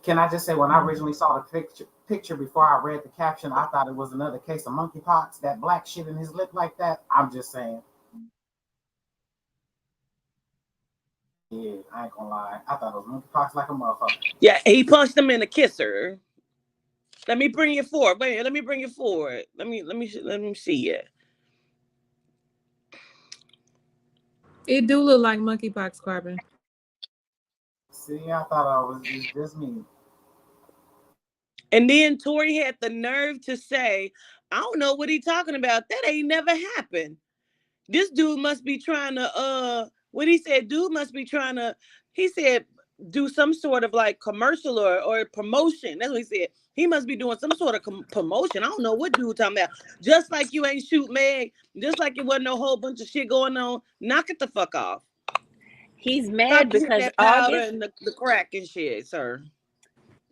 Can I just say, when I originally saw the picture before I read the caption, I thought it was another case of monkeypox. That black shit in his lip like that. I'm just saying. Yeah, I ain't gonna lie. I thought it was monkeypox like a motherfucker. yeah, he punched him in the kisser. Let me bring you forward. Wait, let me bring you forward. Let me see it. It do look like monkeypox, Carbon. See, I thought I was just me. And then Tory had the nerve to say, I don't know what he talking about. That ain't never happened. This dude must be trying to what he said, dude must be trying to, he said, do some sort of like commercial or promotion. That's what he said. He must be doing some sort of promotion. I don't know what dude talking about. Just like you ain't shoot Meg, just like it wasn't no whole bunch of shit going on. Knock it the fuck off. He's mad Stop with because that powder August and the crack and shit, sir.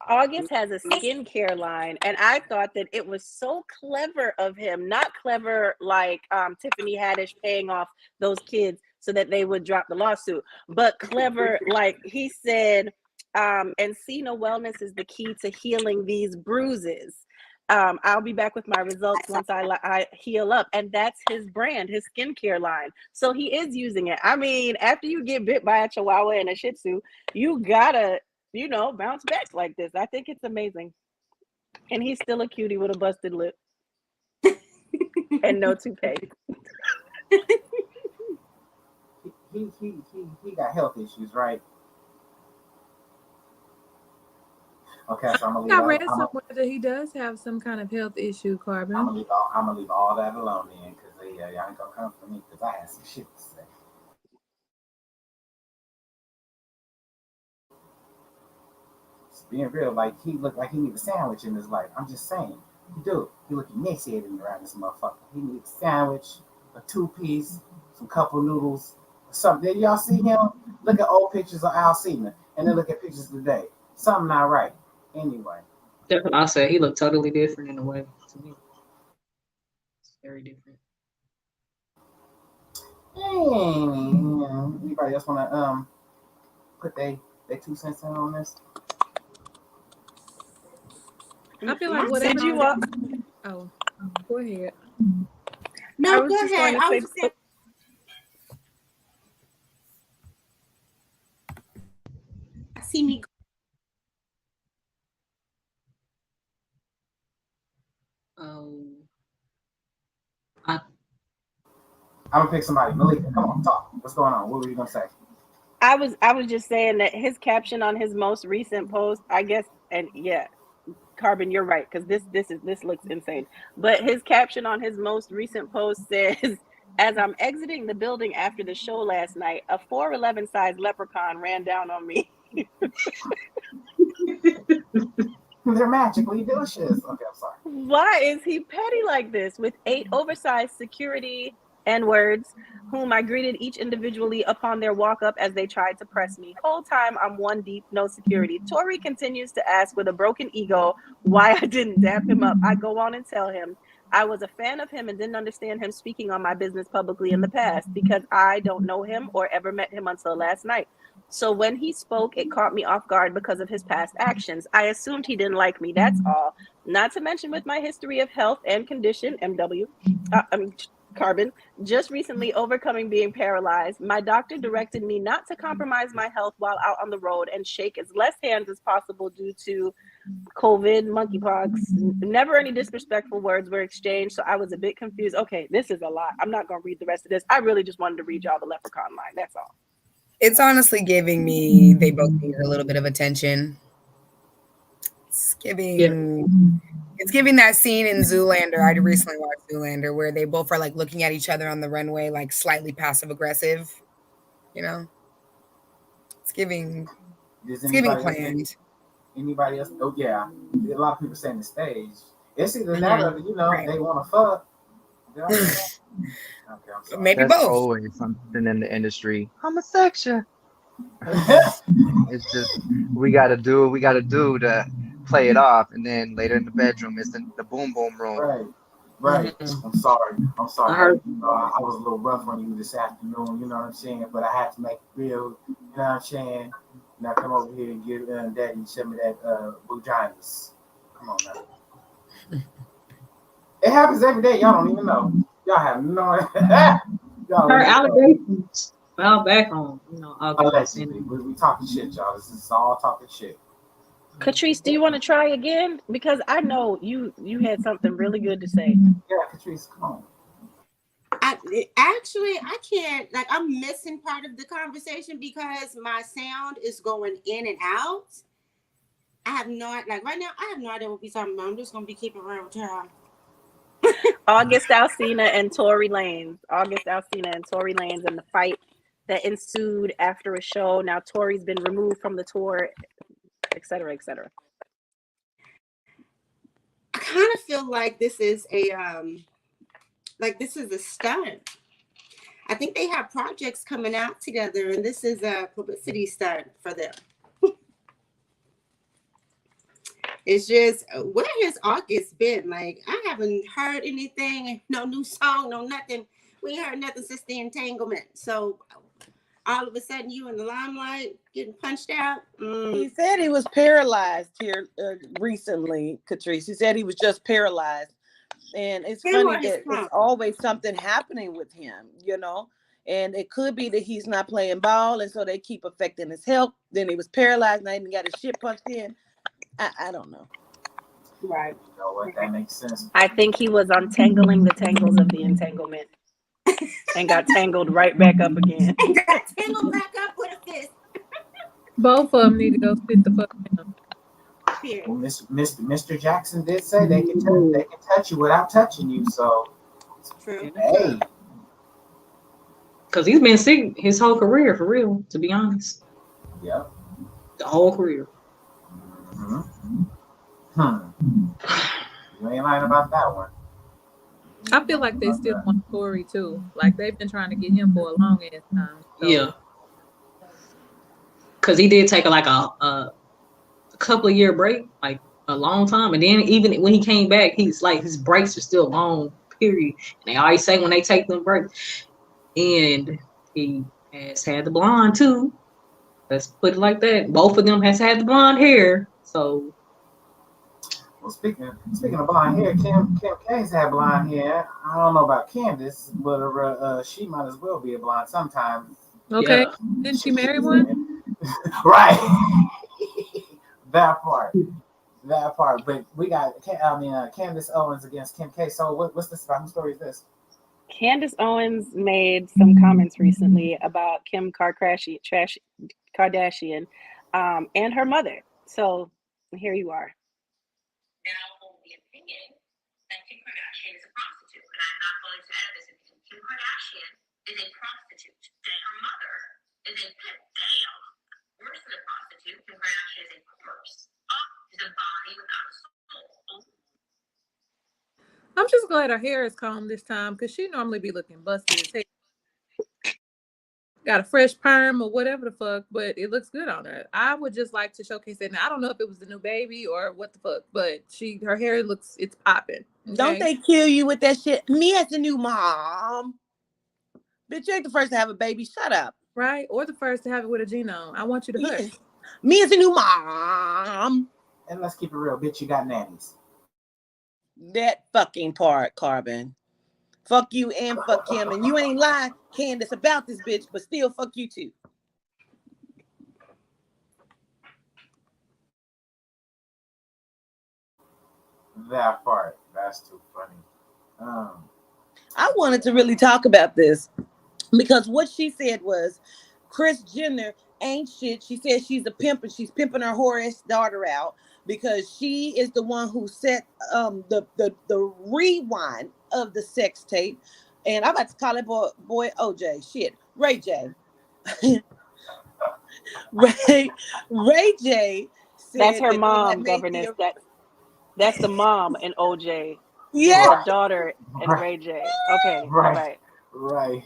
August has a skincare line, and I thought that it was so clever of him. Not clever like Tiffany Haddish paying off those kids so that they would drop the lawsuit, but clever like he said, Encina Wellness is the key to healing these bruises. I'll be back with my results once I heal up, and that's his brand, his skincare line. So he is using it. I mean, after you get bit by a Chihuahua and a Shih Tzu, you gotta bounce back like this. I think it's amazing. And he's still a cutie with a busted lip and no toupee. He got health issues, right? Okay, so I'm gonna leave. I read somewhere that he does have some kind of health issue, Carbon. I'm gonna leave all that alone then, because y'all ain't gonna come for me, because I had some shit to say. Just being real, like he looked like he needs a sandwich in his life. I'm just saying, dude, he looking emaciated around this motherfucker. He needs a sandwich, a 2-piece, some couple noodles, something. Did y'all see him? Look at old pictures of Al Seaman, and then look at pictures today. Something not right. Anyway. that's what I said. He looked totally different in a way to me. It's very different. Anybody else want to put their 2 cents in on this? I feel like whatever. Did you all? Oh, go ahead. No, go ahead. I was just saying. See me. I'm gonna pick somebody. Malika, come on, talk. What's going on? What were you gonna say? I was just saying that his caption on his most recent post, I guess, and yeah, Carbon, you're right, because this looks insane. But his caption on his most recent post says, "As I'm exiting the building after the show last night, a 4'11" size leprechaun ran down on me." They're magically delicious. Okay, I'm sorry. Why is he petty like this? With 8 oversized security N-words, whom I greeted each individually upon their walk up as they tried to press me. Whole time I'm 1 deep, no security. Tory continues to ask with a broken ego why I didn't dap him up. I go on and tell him I was a fan of him and didn't understand him speaking on my business publicly in the past because I don't know him or ever met him until last night. So when he spoke, it caught me off guard because of his past actions. I assumed he didn't like me, that's all. Not to mention with my history of health and condition, Carbon, just recently overcoming being paralyzed, my doctor directed me not to compromise my health while out on the road and shake as less hands as possible due to COVID, monkeypox. Never any disrespectful words were exchanged, so I was a bit confused. Okay, this is a lot. I'm not going to read the rest of this. I really just wanted to read y'all the leprechaun line. That's all. It's honestly giving me, they both need a little bit of attention. It's giving that scene in Zoolander. I recently watched Zoolander where they both are like looking at each other on the runway, like slightly passive aggressive. It's giving Does It's giving anybody else think planned. anybody else? Oh yeah, a lot of people saying the stage. It's either that Mhm. or you know Right. they want to fuck. You know what I'm saying? Okay, I'm sorry. Maybe That's both. always something in the industry. Homosexual. It's just we gotta do what we gotta do to play it off, and then later in the bedroom, it's in the boom boom room. Right. Right. Mhm. I'm sorry. I'm I sorry. heard. I was a little rough on you this afternoon. You know what I'm saying? But I had to make it real. You know what I'm saying? Now come over here and give Daddy some of that vaginas. Come on now. It happens every day. Y'all don't even know. Y'all have no. Y'all Her don't even know. allegations fell back on, August. Allegedly, we talking shit, y'all. This is all talking shit. Catrice, do you want to try again? Because I know you had something really good to say. Yeah, Catrice, come on. I can't, like, I'm missing part of the conversation because my sound is going in and out. I have not, like, right now, I have no idea what we're talking about. I'm just going to be keeping around with y'all. August Alsina and Tory Lanez. August Alsina and Tory Lanez and the fight that ensued after a show. Now Tory's been removed from the tour, et cetera, et cetera. I kind of feel like this is a stunt. I think they have projects coming out together, and this is a publicity stunt for them. It's just, where has August been? Like, I haven't heard anything, no new song, no nothing. We ain't heard nothing since the entanglement. So all of a sudden, you in the limelight, getting punched out. He said he was paralyzed here recently, Catrice. He said he was just paralyzed. And it's Him or funny his that it's mom? always something happening with him, you know? And it could be that he's not playing ball, and so they keep affecting his health. Then he was paralyzed, and he got his shit punched in. I don't know. Right. You know what? That makes sense. I think he was untangling the tangles of the entanglement and got tangled right back up again. And got tangled back up with a fist. Both of them need to go sit the fuck down. Period. Well, Mr. Jackson did say they can touch you without touching you. So, True. hey, Because he's been sick his whole career, for real, to be honest. yep. The whole career. You ain't lying about that one. I feel like they still want Tory too. Like they've been trying to get him for a long ass time. So. Yeah. Because he did take a couple of year break, like a long time. And then even when he came back, he's like, his breaks are still long, period. And they always say when they take them breaks. And he has had the blonde too. Let's put it like that. Both of them has had the blonde hair. So. Well, speaking of blonde hair, Kim K's had blonde hair. I don't know about Candace, but she might as well be a blonde sometime. Okay. Yeah. Didn't she marry one? Right. That part. But we got, Candace Owens against Kim K. So what's this about? Whose story is this? Candace Owens made some comments recently about Kim Kardashian, and her mother. So here you are. Now hold the opinion that Kim Kardashian is a prostitute, and I'm not going to add this opinion. Kim Kardashian is a prostitute. Her mother is a pimp. Damn. Worse than a prostitute, Kim Kardashian is a corpse. She's a body without a soul. I'm just glad her hair is combed this time because she normally be looking busted as hell. Got a fresh perm or whatever the fuck, but it looks good on her. I would just like to showcase it. Now, I don't know if it was the new baby or what the fuck, but her hair it's popping. Okay? Don't they kill you with that shit? Me as a new mom. Bitch, you ain't the first to have a baby. Shut up. Right? Or the first to have it with a genome. I want you to hush. Me as a new mom. And let's keep it real, bitch, you got nannies. That fucking part, Carbon. Fuck you and fuck him. And you ain't lying, Candace, about this bitch, but still fuck you too. That part. That's too funny. I wanted to really talk about this because what she said was Kris Jenner ain't shit. She said she's a pimp and she's pimping her whorish daughter out because she is the one who set the rewind of the sex tape. And I'm about to call it boy OJ. Shit. Ray J. Ray J said That's her that they mom, had made governess. That's the mom and OJ. Yeah. It's the daughter and Right. Ray J. Okay, all Right. right. Right.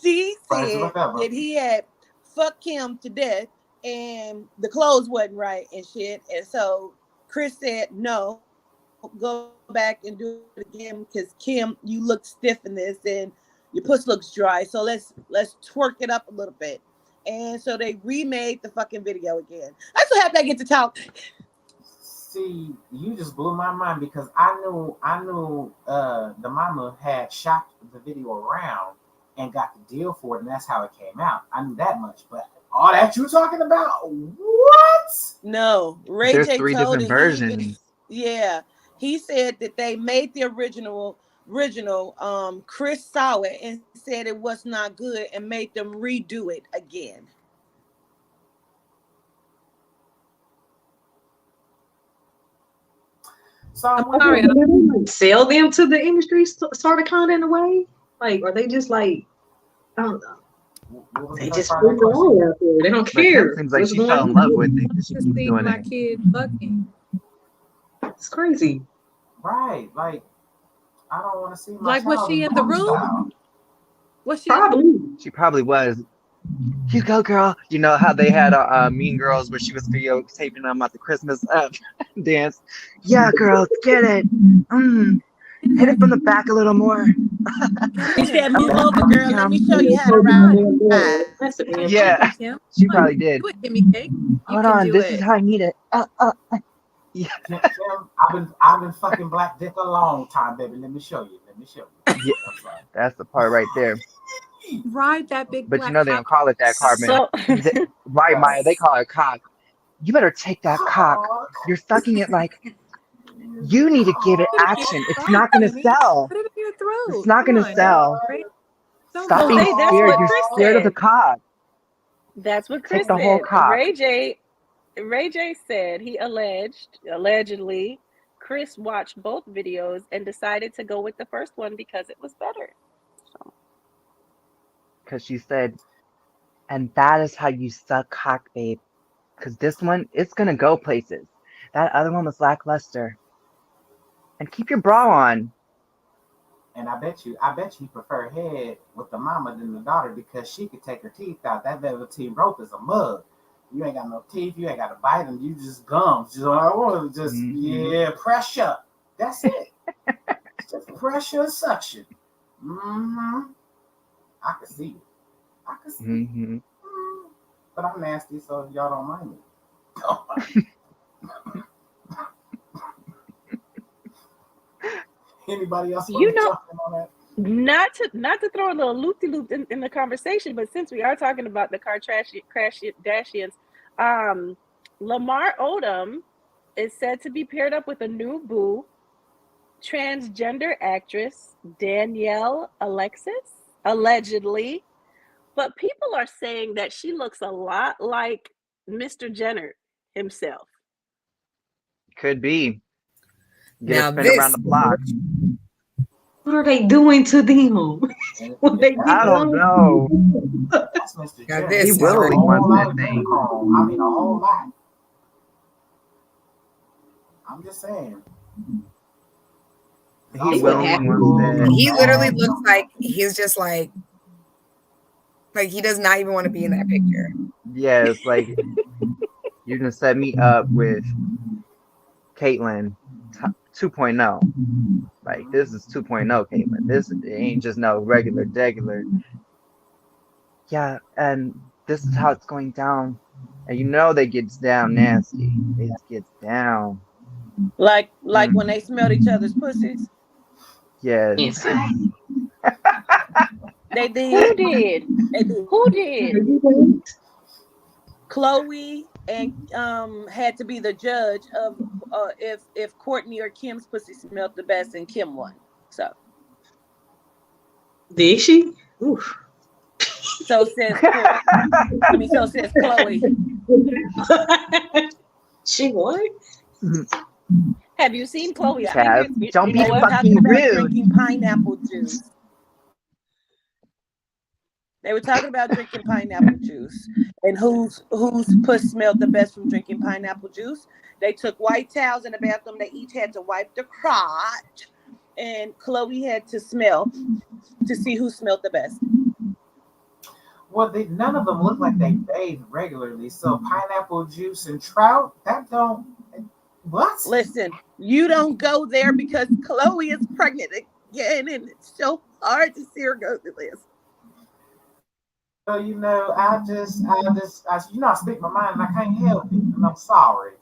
She Right, said whatever. that he had fucked Kim to death and the clothes wasn't right and shit. And so Chris said, no, go back and do it again because Kim, you look stiff in this and your puss looks dry. So let's twerk it up a little bit. And so they remade the fucking video again. I'm so happy I get to talk. See, you just blew my mind because I knew the mama had shopped the video around and got the deal for it, and that's how it came out. I knew that much, but all that you talking about? What? No, Ray There's J 3 told different it. versions. Yeah, he said that they made the original. Chris saw it and said it was not good and made them redo it again. So I'm sorry. Sell them to the industry, sort of kind of in a way. Like, are they just like, I don't know. They just put it all out there. They don't But Kim care. seems like what's she going fell in on. love with it. She Just keeps see doing my it. kid fucking. It's crazy. Right, like I don't want to see my Like, was child she in the porn room? style. Was she? Probably. She probably was. You go, girl. You know how they had Mean Girls where she was videotaping them at the Christmas dance. Yeah, girls, get it. Hit it from the back a little more. He said, "Move over, girl. Let me show you how to ride." Yeah, Kim, she come on, probably did. do it, Kimmy Cake. You Hold can on, do this it. is how I need it. Yeah. Kim, I've been fucking black dick a long time, baby. Let me show you. Yeah, that's the part right there. Ride that big But black you know they don't call it that, Carmen. So, Right, Maya? They call it cock. You better take that cock. You're sucking it like you need to give it action. It's not gonna sell. Put it in your throat. It's not gonna Come on, sell. right? Don't Stop do being it. that's scared. what You're Chris scared of the said. cock. That's what Chris Take the whole said. cock. Ray J said he allegedly, Chris watched both videos and decided to go with the first one because it was better. So, Because she said, and that is how you suck cock, babe. Because this one, it's gonna go places. That other one was lackluster. And keep your bra on. And I bet you prefer head with the mama than the daughter because she could take her teeth out. That velveteen rope is a mug. You ain't got no teeth. You ain't got to bite them. You just gums. Just I want to just yeah, pressure. That's it. It's just pressure and suction. I can see it. I can see it. But I'm nasty, so y'all don't mind me. Don't mind me. Anybody else? you know, on that? not to throw a little loop-de-loop in the conversation, but since we are talking about the Kardashians, Lamar Odom is said to be paired up with a new boo, transgender actress Danielle Alexis, allegedly. But people are saying that she looks a lot like Mr. Jenner himself. Could be. Get Now a spin this- around the block. What are they doing to them? What they I don't know. That's Mr. Now Jenner. this He is willingly A whole wants lot that of thing. Chrome. I mean, a whole lot. I'm just saying. He willingly wants that. He literally looks like he's just like he does not even want to be in that picture. Yeah, it's like you're gonna set me up with Caitlyn 2.0. Like this is 2.0 Caitlyn. This ain't just no regular. Yeah, and this is how it's going down. And you know they gets down nasty. It gets down. Like when they smelled each other's pussies. Yes. They did. Who did? They did. Who did? Chloe and had to be the judge of if Courtney or Kim's pussy smelled the best, and Kim won. So Did she? Oof. so says so says Chloe. She won? Have you seen Chloe? Chaz, You don't be know what? fucking Talking about rude. drinking pineapple juice. They were talking about drinking pineapple juice and whose puss smelled the best from drinking pineapple juice. They took white towels in the bathroom. They each had to wipe their crotch, and Chloe had to smell to see who smelled the best. Well, none of them look like they bathe regularly. So pineapple juice and trout, that don't. What? Listen, you don't go there because Chloe is pregnant again, and it's so hard to see her go through this. So I speak my mind and I can't help it, and I'm sorry.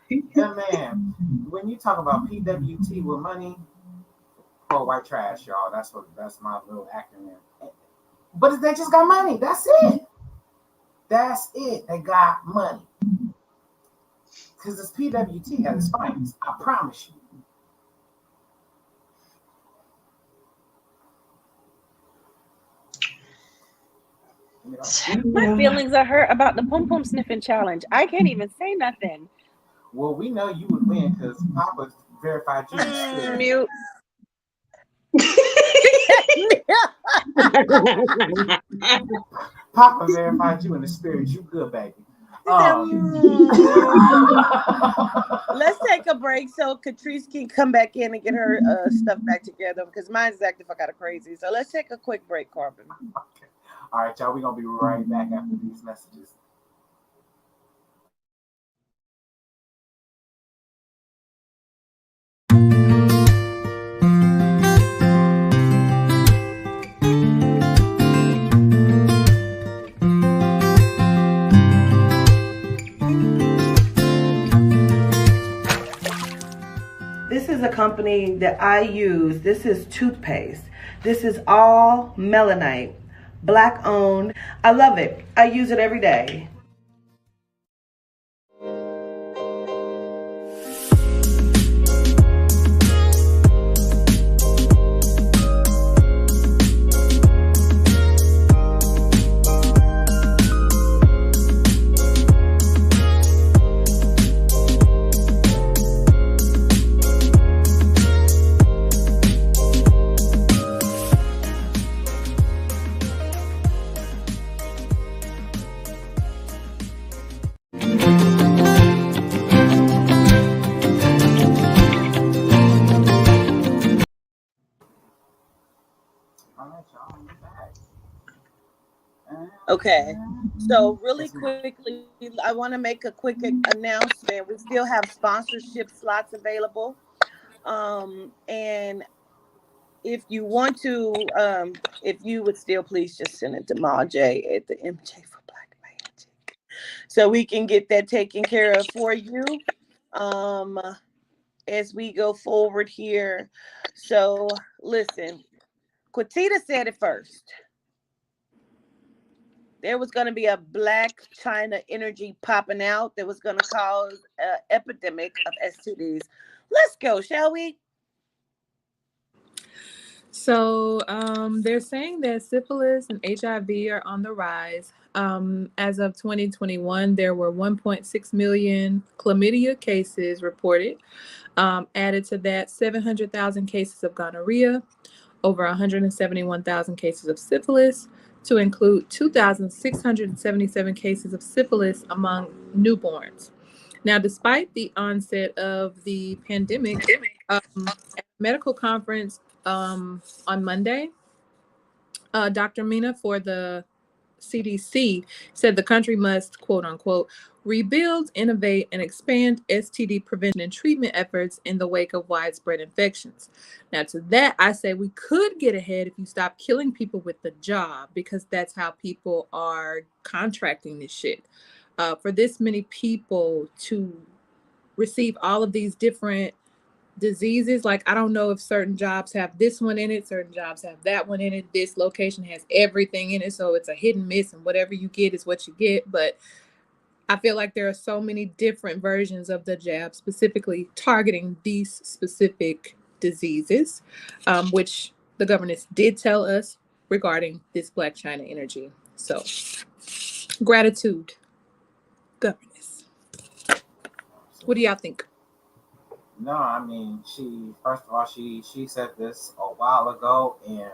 Yeah, man. When you talk about PWT with money, poor white trash, y'all. That's my little acronym. But they just got money. That's it. They got money. Because it's PWT at its finest. I promise you. My feelings are hurt about the pom pom sniffing challenge. I can't even say nothing. Well, we know you would win because Papa verified you. Mute. Papa verified you in the spirit. You good, baby. Let's take a break so Catrice can come back in and get her stuff back together because mine's acting kind of crazy. So let's take a quick break, Corbin. Okay. All right, y'all. We're going to be right back after these messages. This is a company that I use. This is toothpaste. This is all melanite, Black owned. I love it. I use it every day. Okay, so really quickly, I want to make a quick announcement. We still have sponsorship slots available. And if you want to, if you would still please just send it to Ma J at the MJ for Black Magic, so we can get that taken care of for you as we go forward here. So listen, Quatita said it first. There was going to be a Black China energy popping out that was going to cause an epidemic of STDs. Let's go, shall we? So they're saying that syphilis and HIV are on the rise. As of 2021, there were 1.6 million chlamydia cases reported. Added to that, 700,000 cases of gonorrhea, over 171,000 cases of syphilis, to include 2,677 cases of syphilis among newborns. Now, despite the onset of the pandemic, at a medical conference on Monday, Dr. Mina for the CDC said the country must, quote unquote, rebuild, innovate, and expand STD prevention and treatment efforts in the wake of widespread infections. Now, to that, I say we could get ahead if you stop killing people with the job, because that's how people are contracting this shit. For this many people to receive all of these different diseases, like I don't know if certain jobs have this one in it, certain jobs have that one in it, this location has everything in it, so it's a hit and miss, and whatever you get is what you get. But I feel like there are so many different versions of the jab specifically targeting these specific diseases, which the governors did tell us regarding this Black China energy. So gratitude, governors. What do y'all think? No, I mean, she first of all, she said this a while ago, and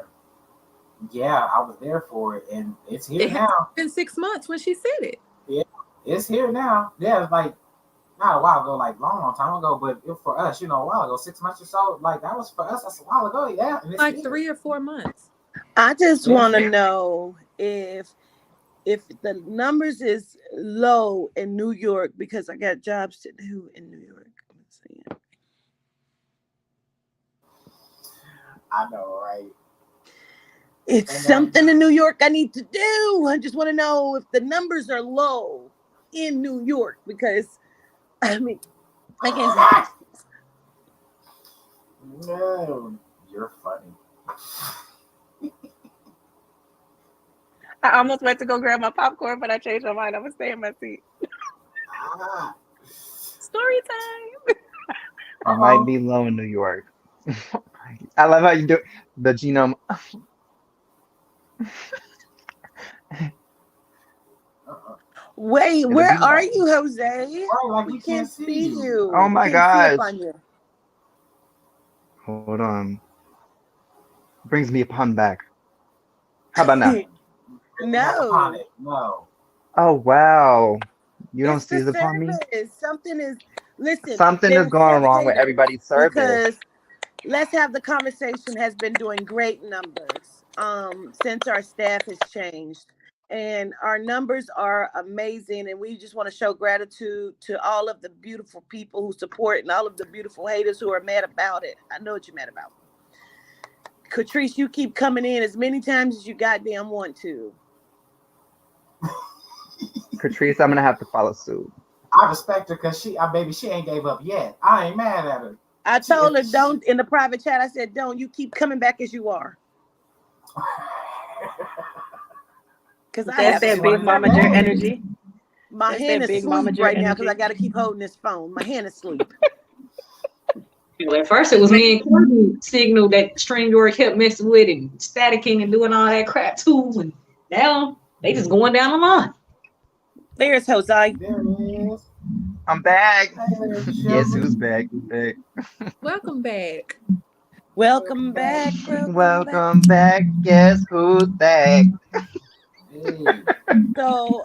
yeah, I was there for it, and it's here It has now. been 6 months when she said it. Yeah, it's here now. Yeah, it's like not a while ago, like long time ago, but for us, a while ago, 6 months or so, like that was for us. That's a while ago, yeah. And it's Like here. 3 or 4 months. I just Yeah. want to know if the numbers is low in New York, because I got jobs to do in New York. Let's see. I know, right? It's And something in New York I need to do. I just want to know if the numbers are low in New York, because I mean, I can't. No, you're funny. I almost went to go grab my popcorn, but I changed my mind. I'm gonna stay in my seat. Story time. It might be low in New York. I love how you do the genome. Wait, It'll where be are low. you, Jose? Right, like We can't see you. Oh my We can't see up gosh. on you. Hold on. Brings me upon back. How about now? No. No. Oh wow. You don't It's see the the upon me? service. Something is, listen, Something is there's going wrong with haters everybody's service. because Let's Have the Conversation has been doing great numbers since our staff has changed. And our numbers are amazing. And we just want to show gratitude to all of the beautiful people who support and all of the beautiful haters who are mad about it. I know what you're mad about. Catrice, you keep coming in as many times as you goddamn want to. Catrice, I'm gonna have to follow suit. I respect her because she ain't gave up yet. I ain't mad at her. I told her, don't, in the private chat, I said, don't, you keep coming back as you are. Because I That's have that big mama jer energy. My That's hand that is big mama asleep jer right now because I energy. got to keep holding this phone. My hand is asleep. Well, at first it was me and Courtney Signal that StreamYard kept messing with and staticking and doing all that crap too. And now they just going down the line. There's Jose. There it is. I'm back. Hey, Guess who's back? Back. Welcome back. Welcome back. Welcome back. Guess who's back? So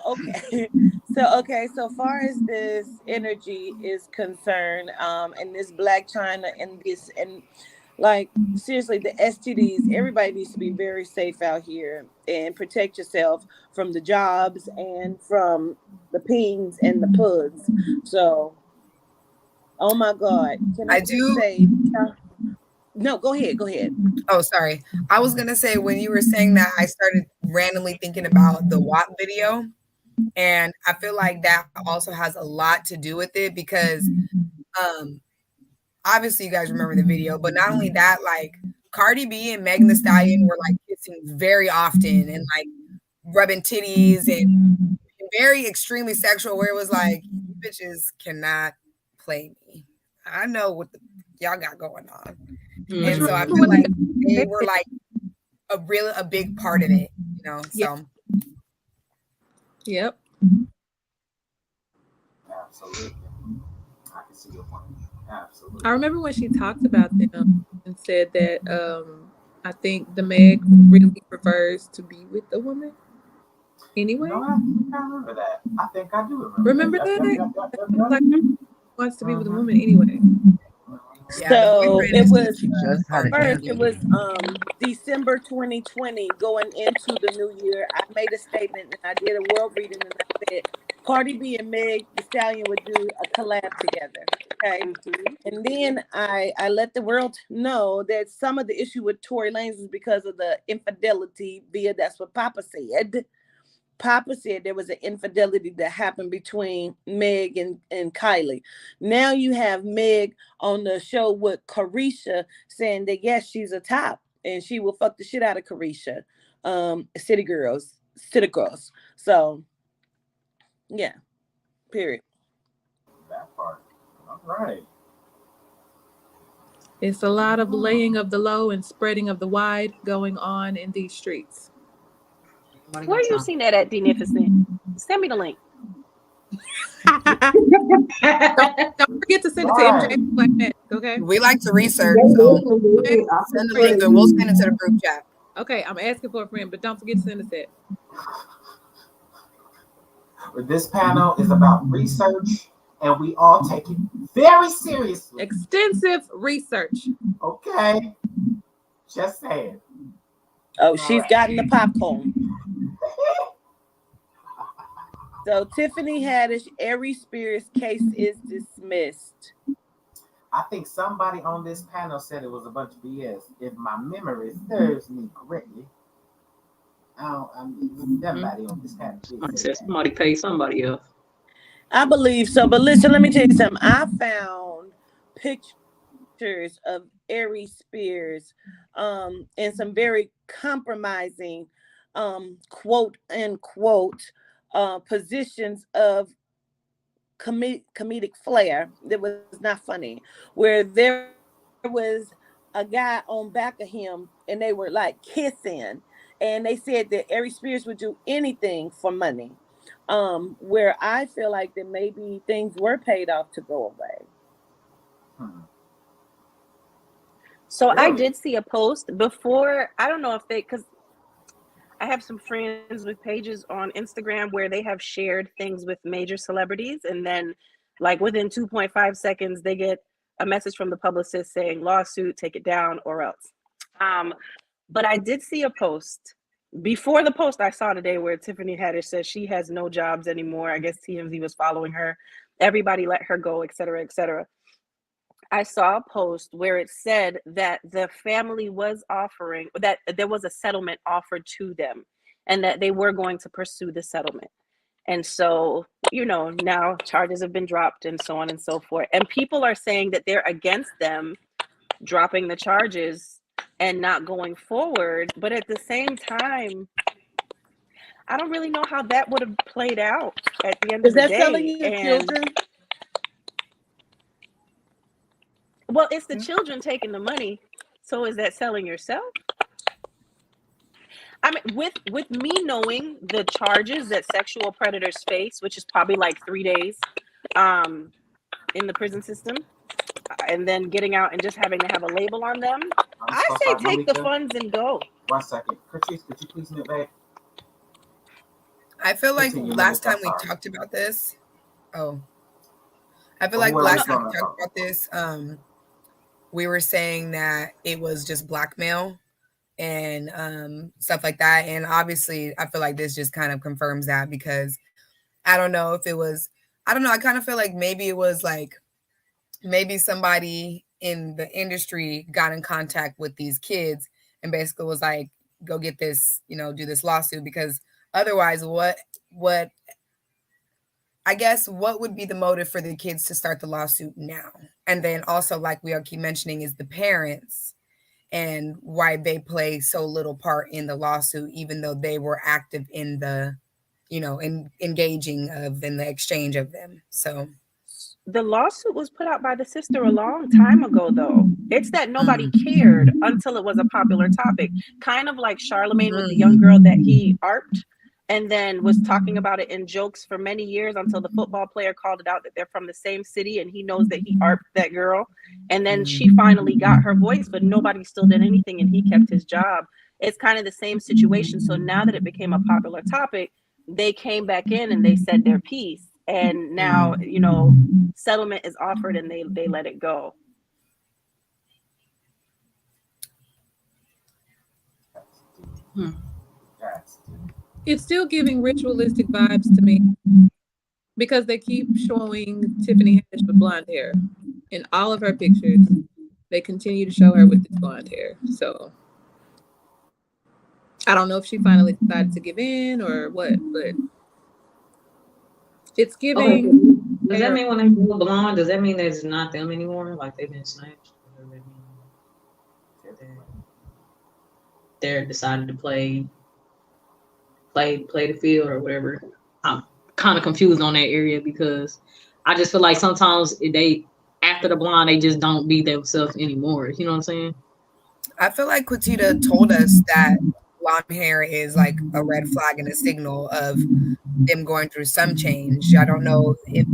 so far as this energy is concerned, and this Black China and this, and like seriously, the STDs, everybody needs to be very safe out here and protect yourself from the jobs and from the pings and the puds. So, oh my God, can I just say? No, go ahead. Oh, sorry. I was gonna say, when you were saying that, I started randomly thinking about the WAP video, and I feel like that also has a lot to do with it because, obviously you guys remember the video, but not only that, like Cardi B and Megan Thee Stallion were like kissing very often and like rubbing titties and very extremely sexual, where it was like, you bitches cannot play me. I know what y'all got going on. And so I feel like they were like a big part of it, so. Yep. Absolutely. I can see your point. Absolutely. I remember when she talked about them and said that I think the Meg really prefers to be with the woman. Anyway. No, I remember that. I think I do remember. Remember that? Yep. Like, wants to be with a woman anyway. So it was just had an first. It interview. was December 2020, going into the new year. I made a statement and I did a world reading, and I said Cardi B and Meg Thee Stallion would do a collab together. Okay, and then I let the world know that some of the issue with Tory Lanez was because of the infidelity. That's what Papa said. Papa said there was an infidelity that happened between Meg and Kylie. Now you have Meg on the show with Carisha saying that yes, she's a top and she will fuck the shit out of Carisha. City girls. So yeah, period. That part. All right. It's a lot of laying of the low and spreading of the wide going on in these streets. Where you seen that at, Denificent? Send me the link. Don't forget to send it to MJ like that, okay? We like to research, so send the link and we'll send it to the group chat. Okay, I'm asking for a friend, but don't forget to send us that. This panel is about research, and we all take it very seriously. Extensive research. Okay. Just saying. Oh, she's gotten the popcorn. So Tiffany Haddish, Aries Spears case is dismissed. I think somebody on this panel said it was a bunch of BS. If my memory serves me correctly, somebody on this panel. Somebody paid somebody else. I believe so, but listen, let me tell you something. I found pictures of Aries Spears and some very compromising quote unquote positions of comedic flair that was not funny, where there was a guy on back of him and they were like kissing, and they said that Aries Spears would do anything for money, where I feel like that maybe things were paid off to go away. So I did see a post before. I don't know if they, because I have some friends with pages on Instagram where they have shared things with major celebrities, and then like within 2.5 seconds they get a message from the publicist saying lawsuit, take it down or else. But I did see a post before the post I saw today where Tiffany Haddish says she has no jobs anymore. I guess TMZ was following her. Everybody let her go, et cetera, et cetera. I saw a post where it said that the family was offering, that there was a settlement offered to them and that they were going to pursue the settlement. And so, you know, now charges have been dropped and so on and so forth. And people are saying that they're against them dropping the charges and not going forward. But at the same time, I don't really know how that would have played out at the end of the day. Is that selling your children? Well, it's the children taking the money. So is that selling yourself? I mean, with me knowing the charges that sexual predators face, which is probably like 3 days in the prison system, and then getting out and just having to have a label on them, I say take the funds and go. 1 second. Patrice, could you please mute back? I feel like last time we talked about this. I feel like last time we talked about this, we were saying that it was just blackmail and stuff like that. And obviously, I feel like this just kind of confirms that, because I don't know if it was, I don't know. I kind of feel like maybe it was like, maybe somebody in the industry got in contact with these kids and basically was like, go get this, you know, do this lawsuit, because otherwise what I guess what would be the motive for the kids to start the lawsuit now? And then also, like we all keep mentioning, is the parents and why they play so little part in the lawsuit, even though they were active in the, you know, in engaging of in the exchange of them. So the lawsuit was put out by the sister a long time ago, though. It's that nobody cared until it was a popular topic. Kind of like Charlemagne with the young girl that he ARPed and then was talking about it in jokes for many years until the football player called it out that they're from the same city and he knows that he ARPed that girl. And then she finally got her voice, but nobody still did anything and he kept his job. It's kind of the same situation. So now that it became a popular topic, they came back in and they said their piece. And now, you know, settlement is offered and they let it go. It's still giving ritualistic vibes to me because they keep showing Tiffany Haddish with blonde hair in all of her pictures. They continue to show her with this blonde hair. So I don't know if she finally decided to give in or what, but it's giving. Okay. Does that mean when they go blonde, does that mean that it's not them anymore? Like they've been snatched? They're decided to play the field or whatever. I'm kind of confused on that area because I just feel like sometimes they, after the blonde, they just don't be themselves anymore. You know what I'm saying? I feel like Quatita told us that blonde hair is like a red flag and a signal of them going through some change. I don't know if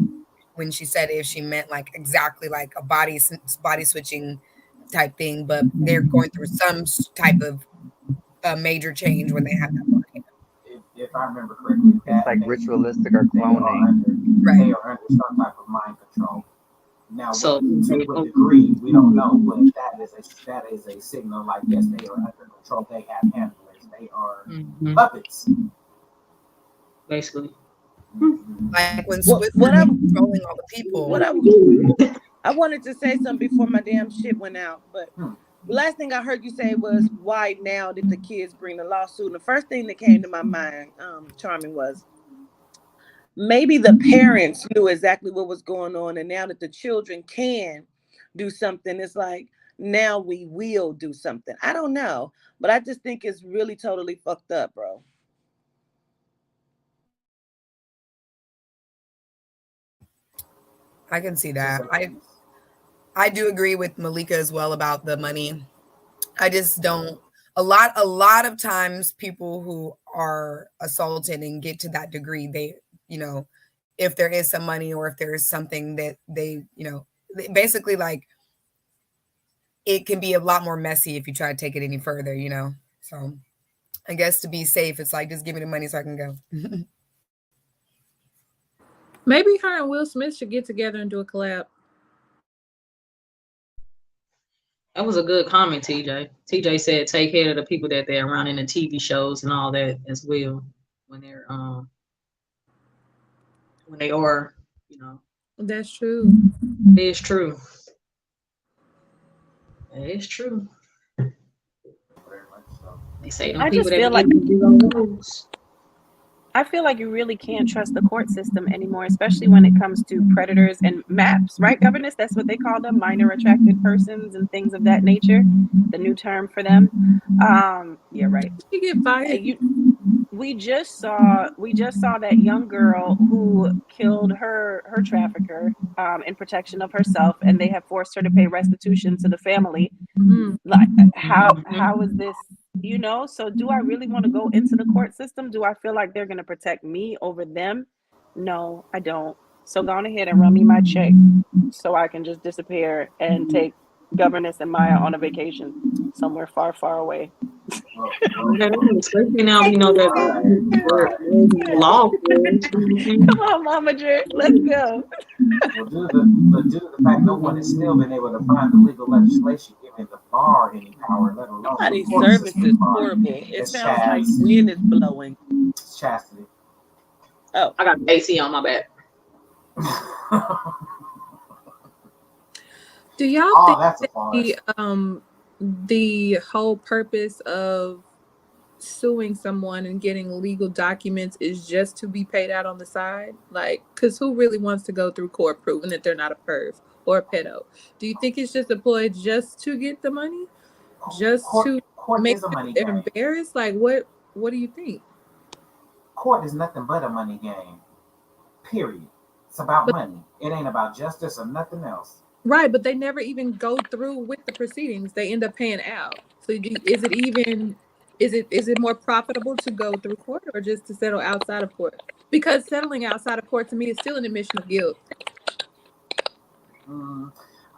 when she said if she meant like exactly like a body switching type thing, but they're going through some type of major change when they have that body. If I remember correctly, It's like ritualistic or they are cloning. under Right. they are under some type of mind control. Now, So to what degree we don't know, but that is a signal. Like, yes, they are under control. They have handlers. They are puppets. basically, Like when What Switzerland I'm controlling all the people. I wanted to say something before my damn shit went out, but the last thing I heard you say was, why now did the kids bring the lawsuit? And the first thing that came to my mind, Charming, was maybe the parents knew exactly what was going on, and now that the children can do something, it's like, now we will do something. I don't know, but I just think it's really totally fucked up, bro. I can see that. I do agree with Malika as well about the money. I just don't. A lot of times, people who are assaulted and get to that degree, they, if there is some money or if there is something that they, basically like, it can be a lot more messy if you try to take it any further, So, I guess to be safe, it's like, just give me the money so I can go. Maybe her and Will Smith should get together and do a collab. that was a good comment, TJ. TJ said take care of the people that they're around in the TV shows and all that as well when they are, That's true. It's true. It's true. They say them I people just that feel like lose. I feel like you really can't trust the court system anymore, especially when it comes to predators and MAPs, right, Governess? That's what they call them, minor attracted persons and things of that nature. The new term for them. Yeah, right. She get fired. We just saw that young girl who killed her trafficker in protection of herself, and they have forced her to pay restitution to the family. Like, how is this? So do I really want to go into the court system? Do I feel like they're going to protect me over them? No, I don't. So go on ahead and run me my check so I can just disappear and take Governess and Maya on a vacation somewhere far, far away. Especially now, that law. Come on, Mama Drip, let's go. Well, due to the fact no one has still been able to find the legal legislation giving the bar any power, let alone Somebody's the court service system is bar, horrible. It it's sounds like Chaz. wind is blowing. It's Chastity. Oh, I got AC on my back. Do y'all that's a think farce. the whole purpose of suing someone and getting legal documents is just to be paid out on the side? Like, because who really wants to go through court proving that they're not a perv or a pedo? Do you think it's just deployed just to get the money? Just to make is a money them game. embarrassed? Like, what do you think? Court is nothing but a money game. Period. It's about money. It ain't about justice or nothing else. Right, but they never even go through with the proceedings. They end up paying out. So is it more profitable to go through court or just to settle outside of court? Because settling outside of court to me is still an admission of guilt.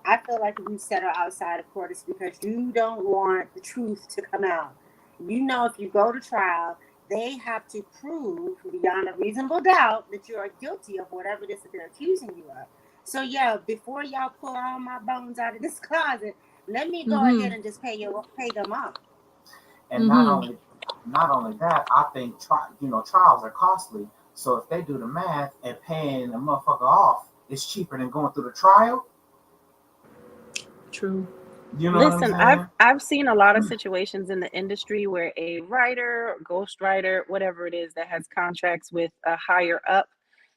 I feel like if you settle outside of court, it's because you don't want the truth to come out. If you go to trial, they have to prove beyond a reasonable doubt that you are guilty of whatever it is that they're accusing you of. So yeah, before y'all pull all my bones out of this closet, let me go ahead and just pay them off. And not only that, I think trials are costly. So if they do the math and paying a motherfucker off is cheaper than going through the trial. True. Listen, I've seen a lot of situations in the industry where a writer, ghostwriter, whatever it is that has contracts with a higher up,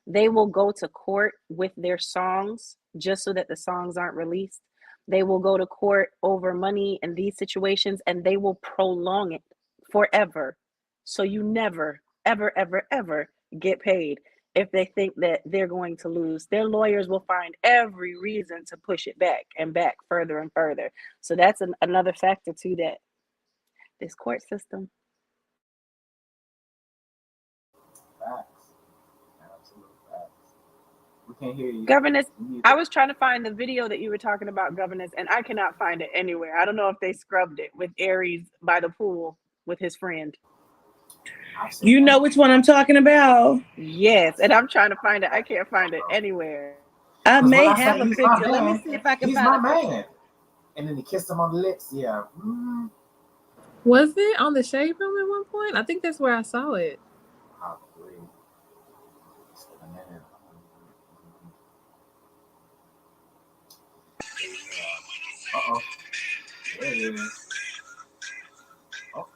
they will go to court with their songs just so that the songs aren't released. They will go to court over money in these situations, and they will prolong it forever. So you never, ever, ever, ever get paid if they think that they're going to lose. Their lawyers will find every reason to push it back and back further and further. So that's another factor to that. This court system. Facts. Absolute facts. We can't hear you. Governess, You I was trying to find the video that you were talking about, Governess, and I cannot find it anywhere. I don't know if they scrubbed it with Aries by the pool with his friend. You know which one I'm talking about? Yes, and I'm trying to find it. I can't find it anywhere. I 'Cause may when I have say a he's my picture. Let me man, see if I can he's find my a picture. man. And then he kissed him on the lips. Yeah. Was it on the Shade Room at one point? I think that's where I saw it. Probably. Just a minute. Uh-oh. There it is. Oh.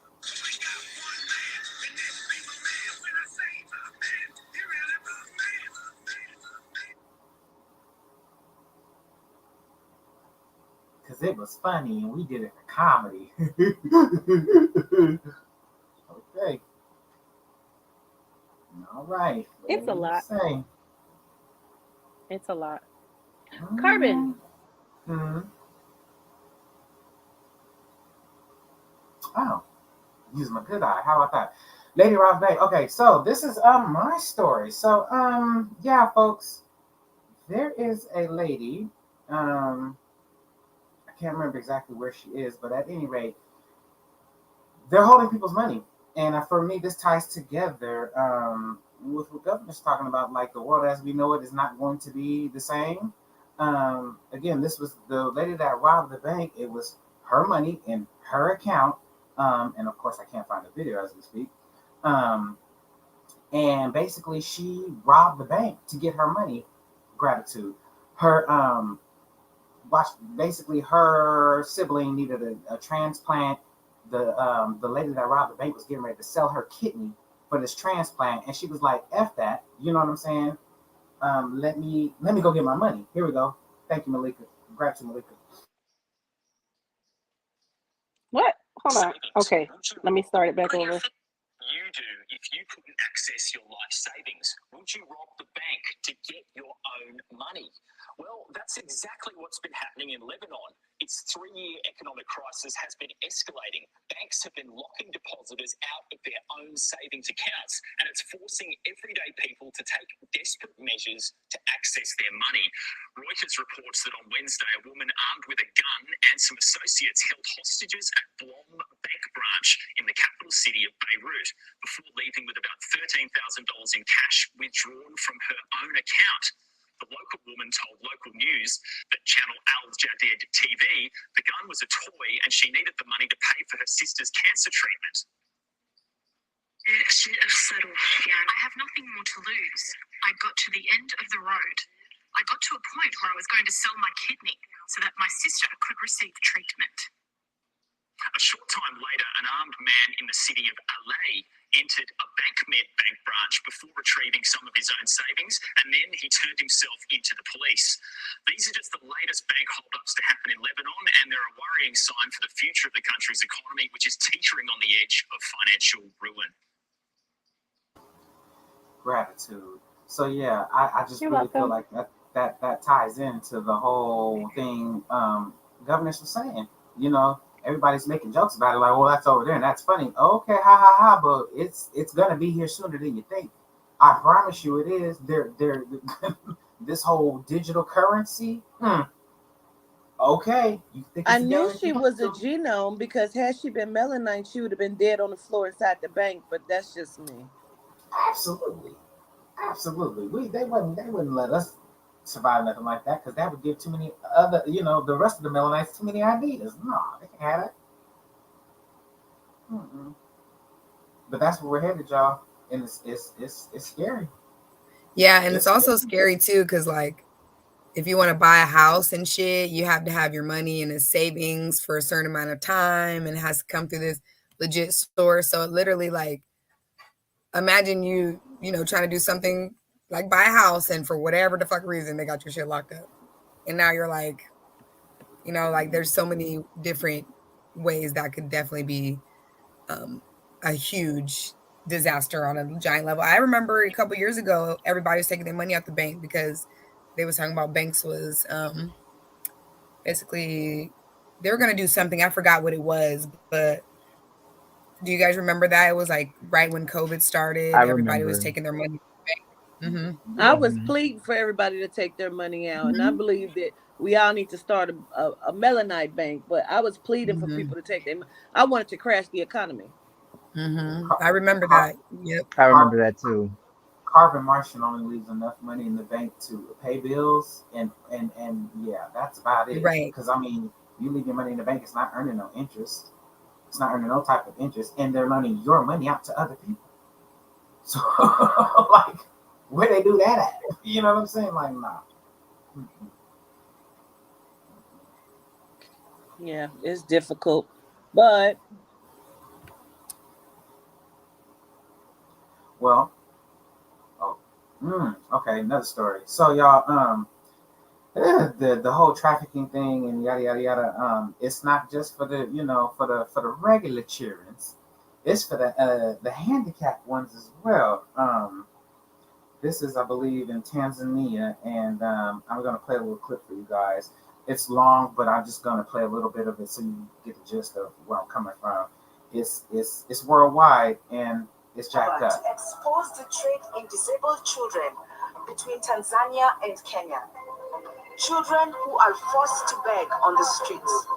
Because it was funny and we did it for comedy. Okay. All right. It's a lot. Say. It's a lot. Carbon. Mm-hmm. Oh, use my good eye. How about that? Lady Ross Bay. Okay, so this is my story. So yeah, folks, there is a lady. I can't remember exactly where she is, but at any rate, they're holding people's money. And for me, this ties together with what Governor's talking about. Like, the world as we know it is not going to be the same. Again, this was the lady that robbed the bank. It was her money in her account. And of course, I can't find the video as we speak. And basically, she robbed the bank to get her money. Gratitude. Her basically her sibling needed a transplant. The lady that robbed the bank was getting ready to sell her kidney for this transplant, and she was like, "F that," you know what I'm saying? Let me go get my money. Here we go. Thank you, Malika. Gratitude, Malika. What? Hold on. Okay, let me start it back over. You do if you couldn't access your life savings? Would you rob the bank to get your own money? Well, that's exactly what's been happening in Lebanon. Its 3-year economic crisis has been escalating. Banks have been locking depositors out of their own savings accounts, and it's forcing everyday people to take desperate measures to access their money. Reuters reports that on Wednesday, a woman armed with a gun and some associates held hostages at Blom Bank branch in the capital city of Beirut before leaving with about $13,000 in cash withdrawn from her own account. The local woman told local news that channel Al Jadid TV the gun was a toy and she needed the money to pay for her sister's cancer treatment. I have nothing more to lose. I got to the end of the road. I got to a point where I was going to sell my kidney so that my sister could receive treatment. A short time later, an armed man in the city of Alay entered a BankMed bank branch before retrieving some of his own savings, and then he turned himself into the police. These are just the latest bank holdups to happen in Lebanon, and they're a worrying sign for the future of the country's economy, which is teetering on the edge of financial ruin. Gratitude. So yeah, I just really feel like that ties into the whole thing Governor was saying. You know, everybody's making jokes about it, like, well, that's over there and that's funny. Okay, ha ha ha, but it's gonna be here sooner than you think. I promise you it is. They're this whole digital currency. Okay. You think I knew she was a genome because had she been melanite, she would have been dead on the floor inside the bank, but that's just me. Absolutely. They wouldn't let us survive nothing like that because that would give too many other, the rest of the melanites too many ideas. No, they can't have it. But that's where we're headed, y'all, and it's scary. Yeah, and it's also scary too because, like, if you want to buy a house and shit, you have to have your money in a savings for a certain amount of time, and it has to come through this legit source. So it literally, like, imagine you trying to do something like buy a house, and for whatever the fuck reason, they got your shit locked up. And now you're like, like there's so many different ways that could definitely be a huge disaster on a giant level. I remember a couple years ago, everybody was taking their money out the bank because they was talking about banks was basically they were going to do something. I forgot what it was, but do you guys remember that? It was like right when COVID started, everybody was taking their money. I was Mhm. pleading for everybody to take their money out, and I believe that we all need to start a Melanite bank. But I was pleading for people to take them. I wanted to crash the economy. I remember Car- that. Yep. I remember Car- that too. Carbon Martian only leaves enough money in the bank to pay bills, and yeah, that's about it. Right. Because I mean, you leave your money in the bank, it's not earning no interest. It's not earning no type of interest, and they're loaning your money out to other people. So, like, where they do that at? You know what I'm saying? Like, nah. Yeah, it's difficult, but Well, oh, okay, another story. So y'all, the whole trafficking thing and yada yada yada. It's not just for the for the regular childrens. It's for the handicapped ones as well. This is, I believe, in Tanzania, and I'm gonna play a little clip for you guys. It's long, but I'm just gonna play a little bit of it so you get the gist of where I'm coming from. It's worldwide, and it's jacked To up. expose the trade in disabled children between Tanzania and Kenya. Children who are forced to beg on the streets.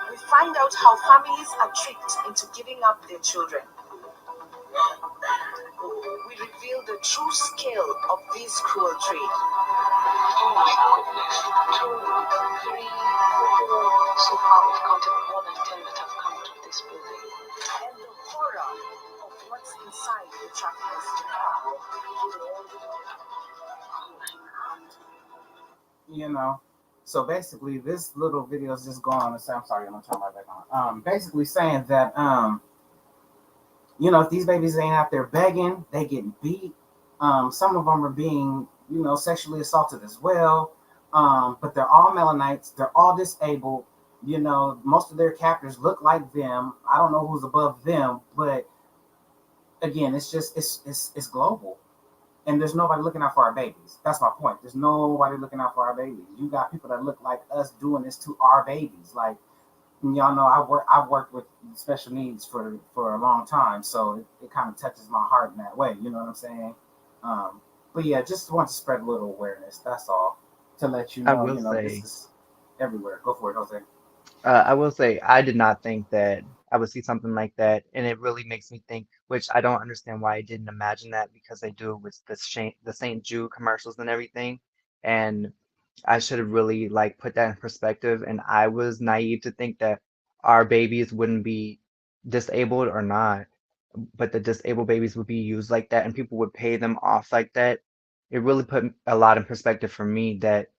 We find out how families are tricked into giving up their children. We reveal the true scale of this cruel trade. Oh my goodness. 2, 3, 4. So far we've counted more than 10 that have come to this building. And the horror of what's inside the traffickers. You know. So basically, this little video is just going on. I'm sorry, I'm gonna turn my back on. Basically saying that if these babies ain't out there begging, they getting beat. Some of them are being, sexually assaulted as well. But they're all Melanites. They're all disabled. Most of their captors look like them. I don't know who's above them, but again, it's global. And there's nobody looking out for our babies. That's my point. There's nobody looking out for our babies. You got people that look like us doing this to our babies. Like, y'all know, I've worked with special needs for a long time, so it kind of touches my heart in that way. You know what I'm saying? But yeah, just want to spread a little awareness. That's all, to let you I know. will This say, is everywhere. Go for it, Jose. I did not think that I would see something like that, and it really makes me think, which I don't understand why I didn't imagine that because they do it with the St. Jude commercials and everything, and I should have really like put that in perspective. And I was naive to think that our babies wouldn't be disabled or not, but the disabled babies would be used like that, and people would pay them off like that. It really put a lot in perspective for me that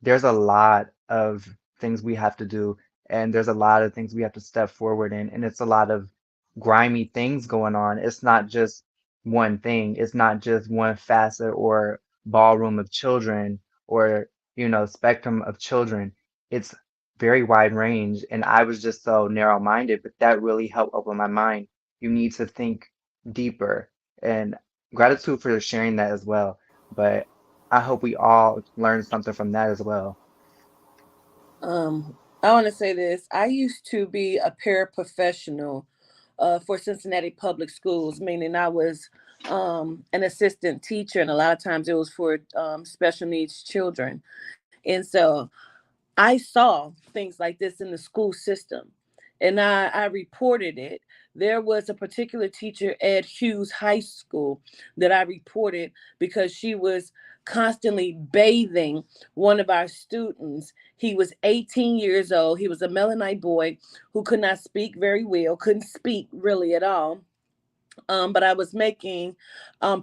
there's a lot of things we have to do, and there's a lot of things we have to step forward in, and it's a lot of grimy things going on. It's not just one thing. It's not just one facet or ballroom of children or, spectrum of children. It's very wide range, and I was just so narrow-minded, but that really helped open my mind. You need to think deeper, and gratitude for sharing that as well. But I hope we all learn something from that as well. I want to say this. I used to be a paraprofessional for Cincinnati Public Schools, meaning I was an assistant teacher, and a lot of times it was for special needs children. And so I saw things like this in the school system, and I reported it. There was a particular teacher at Hughes High School that I reported because she was constantly bathing one of our students. He was 18 years old. He was a Mennonite boy who could not speak very well, couldn't speak really at all. But I was making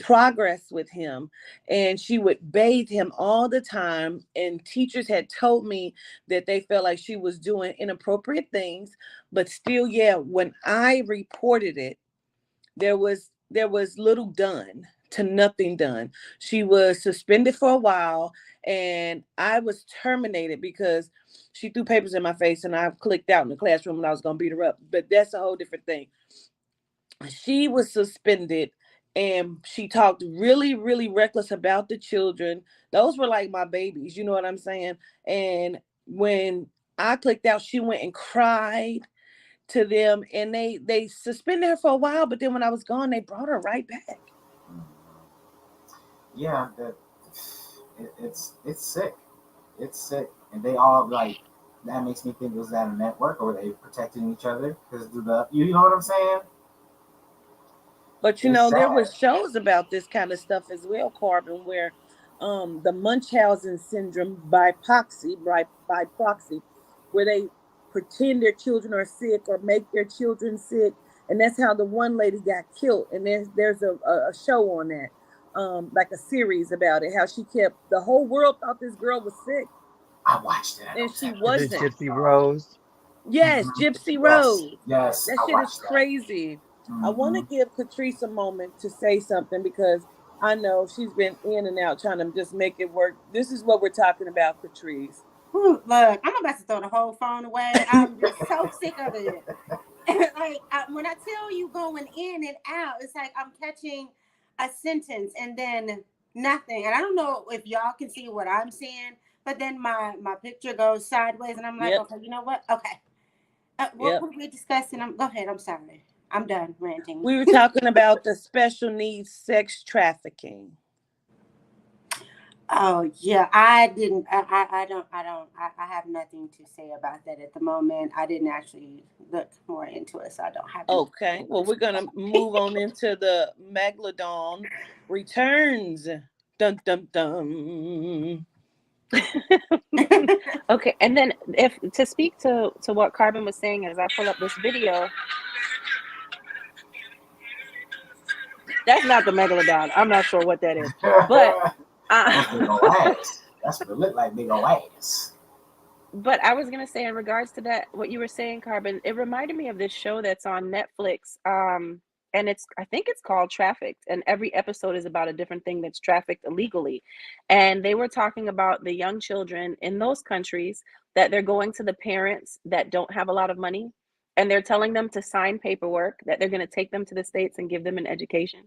progress with him, and she would bathe him all the time. And teachers had told me that they felt like she was doing inappropriate things, but still, yeah, when I reported it, there was little done to nothing done. She was suspended for a while, and I was terminated because she threw papers in my face, and I clicked out in the classroom, and I was going to beat her up. But that's a whole different thing. She was suspended, and she talked really, really reckless about the children. Those were like my babies, you know what I'm saying? And when I clicked out, she went and cried to them, and they suspended her for a while, but then when I was gone, they brought her right back. Yeah, it's sick. It's sick, and they all like that makes me think, was that a network or were they protecting each other? Because you know what I'm saying? But you It's know, there sad. was shows about this kind of stuff as well, Carbon, where the Munchausen syndrome by proxy, where they pretend their children are sick or make their children sick, and that's how the one lady got killed. And there's a show on that, like a series about it, how she kept the whole world thought this girl was sick. I watched it. And she Is it wasn't. Gypsy Rose? Yes, Gypsy Rose. Yes, That I shit is watched that. crazy. I want to give Catrice a moment to say something because I know she's been in and out trying to just make it work. This is what we're talking about, Catrice. Look, I'm about to throw the whole phone away. I'm just so sick of it. Like when I tell you going in and out, it's like I'm catching a sentence and then nothing. And I don't know if y'all can see what I'm seeing, but then my picture goes sideways, and I'm like, okay, you know what? Okay. What were we discussing? Go ahead. I'm sorry. I'm done ranting. We were talking about the special needs sex trafficking. Oh yeah, I didn't. I don't. I have nothing to say about that at the moment. I didn't actually look more into it, so I don't have. Okay, well, we're gonna move on into the Megalodon returns. Dun dun dun. Okay, and then if to speak to what Carbon was saying as I pull up this video, that's not the Megalodon. I'm not sure what that is, but that's big ol' ass. That's what it looked like, big ol' ass. But I was gonna say in regards to that, what you were saying, Carbon, it reminded me of this show that's on Netflix. And I think it's called Trafficked, and every episode is about a different thing that's trafficked illegally. And they were talking about the young children in those countries that they're going to the parents that don't have a lot of money, and they're telling them to sign paperwork that they're going to take them to the States and give them an education,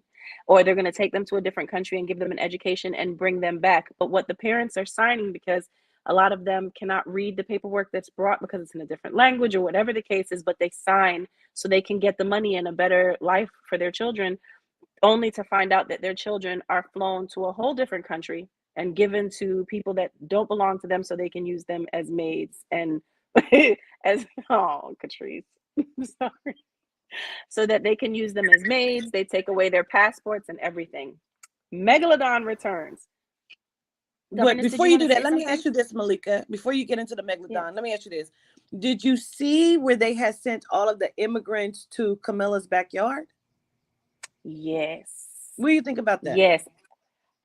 or they're going to take them to a different country and give them an education and bring them back. But what the parents are signing, because a lot of them cannot read the paperwork that's brought because it's in a different language or whatever the case is, but they sign so they can get the money and a better life for their children, only to find out that their children are flown to a whole different country and given to people that don't belong to them so they can use them as maids and Catrice, sorry. So that they can use them as maids. They take away their passports and everything. Megalodon returns. But before you do that, let me ask you this, Malika. Before you get into the Megalodon, let me ask you this. Did you see where they had sent all of the immigrants to Camilla's backyard? Yes. What do you think about that? Yes.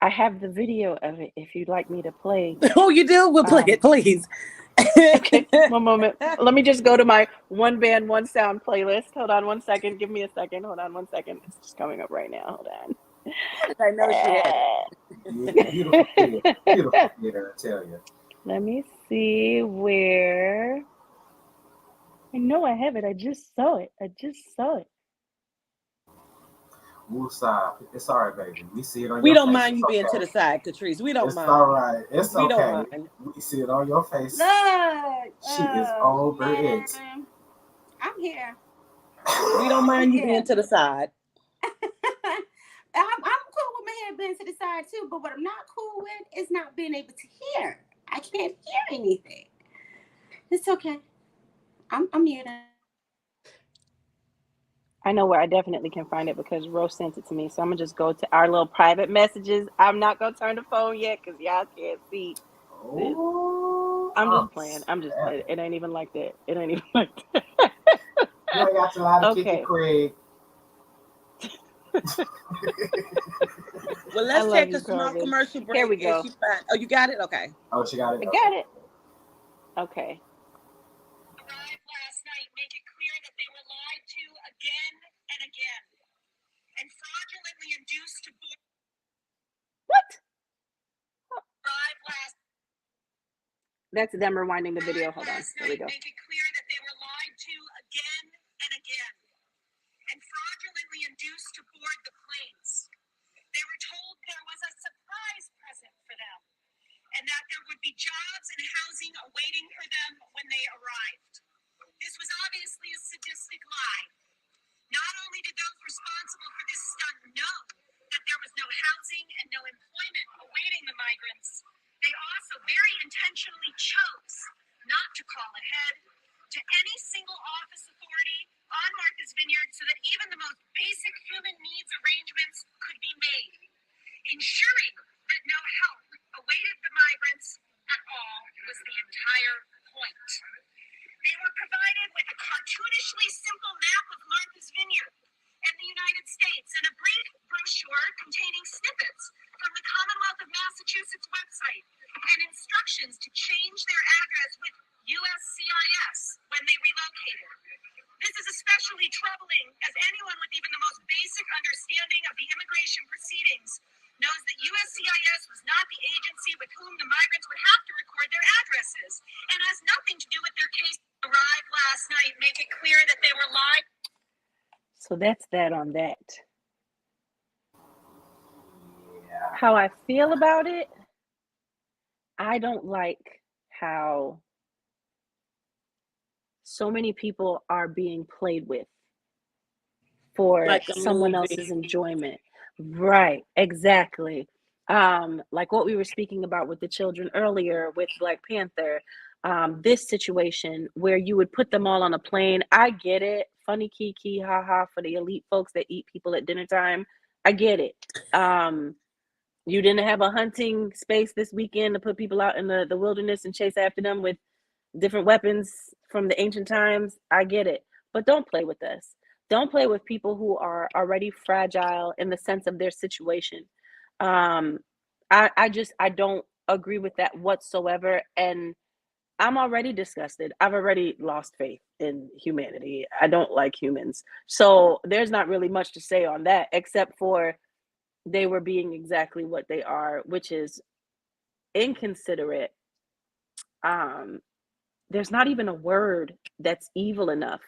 I have the video of it if you'd like me to play. Oh, you do? We'll play it, please. Okay, one moment. Let me just go to my one band, one sound playlist. Hold on one second. Give me a second. Hold on one second. It's just coming up right now. Hold on. I know she had beautiful theater, I tell you. Let me see where. I know I have it. I just saw it. Woosah. It's all right, baby. We see it on We your face. don't mind It's you being okay. to the side, Catrice. We don't It's mind. all right. It's We okay. don't mind. We see it on your face. Look, She is over it. I'm here. We don't mind you being to the side. I'm cool with my hair being to the side too, but what I'm not cool with is not being able to hear. I can't hear anything. It's okay. I'm here now. I know where I definitely can find it because Rose sent it to me. So I'm gonna just go to our little private messages. I'm not gonna turn the phone yet because y'all can't see. I'm just playing. It ain't even like that. It ain't even like that. You ain't got to lie to Okay. Kiki Craig. Well, I let's love take you, a small Carmen. commercial break. Here we go. and she find- Oh, you got it? Okay. Oh, she got it? I got it. Okay. Last night make it clear that they were lied to again and again and fraudulently induced to board. What? Arrived last That's them rewinding the video. Hold on. There we go. make it clear that they were lied to again and again and fraudulently induced to board the planes. They were told there was a surprise present for them and that there would be jobs and housing awaiting for them when they arrived. This was obviously a sadistic deployment awaiting the migrants, they also very intentionally chose not to call ahead to any single office authority on Martha's Vineyard so that even the most basic human needs arrangements could be made, ensuring that no help awaited the migrants at all was the entire point. They were provided with a cartoonishly simple map of Martha's Vineyard and the United States and a brief brochure containing snippets from the Commonwealth of Massachusetts website and instructions to change their address with USCIS when they relocated. This is especially troubling as anyone with even the most basic understanding of the immigration proceedings knows that USCIS was not the agency with whom the migrants would have to record their addresses and has nothing to do with their case. Arrived last night, make it clear that they were live. So that's that on that. Yeah. How I feel about it, I don't like how so many people are being played with for Like a someone movie. else's enjoyment. Right, exactly. Like what we were speaking about with the children earlier with Black Panther, this situation where you would put them all on a plane. I get it. Funny kiki, haha, for the elite folks that eat people at dinner time. I get it. You didn't have a hunting space this weekend to put people out in the wilderness and chase after them with different weapons from the ancient times. I get it. But don't play with us. Don't play with people who are already fragile in the sense of their situation. I don't agree with that whatsoever. And I'm already disgusted. I've already lost faith in humanity. I don't like humans. So there's not really much to say on that, except for they were being exactly what they are, which is inconsiderate. There's not even a word that's evil enough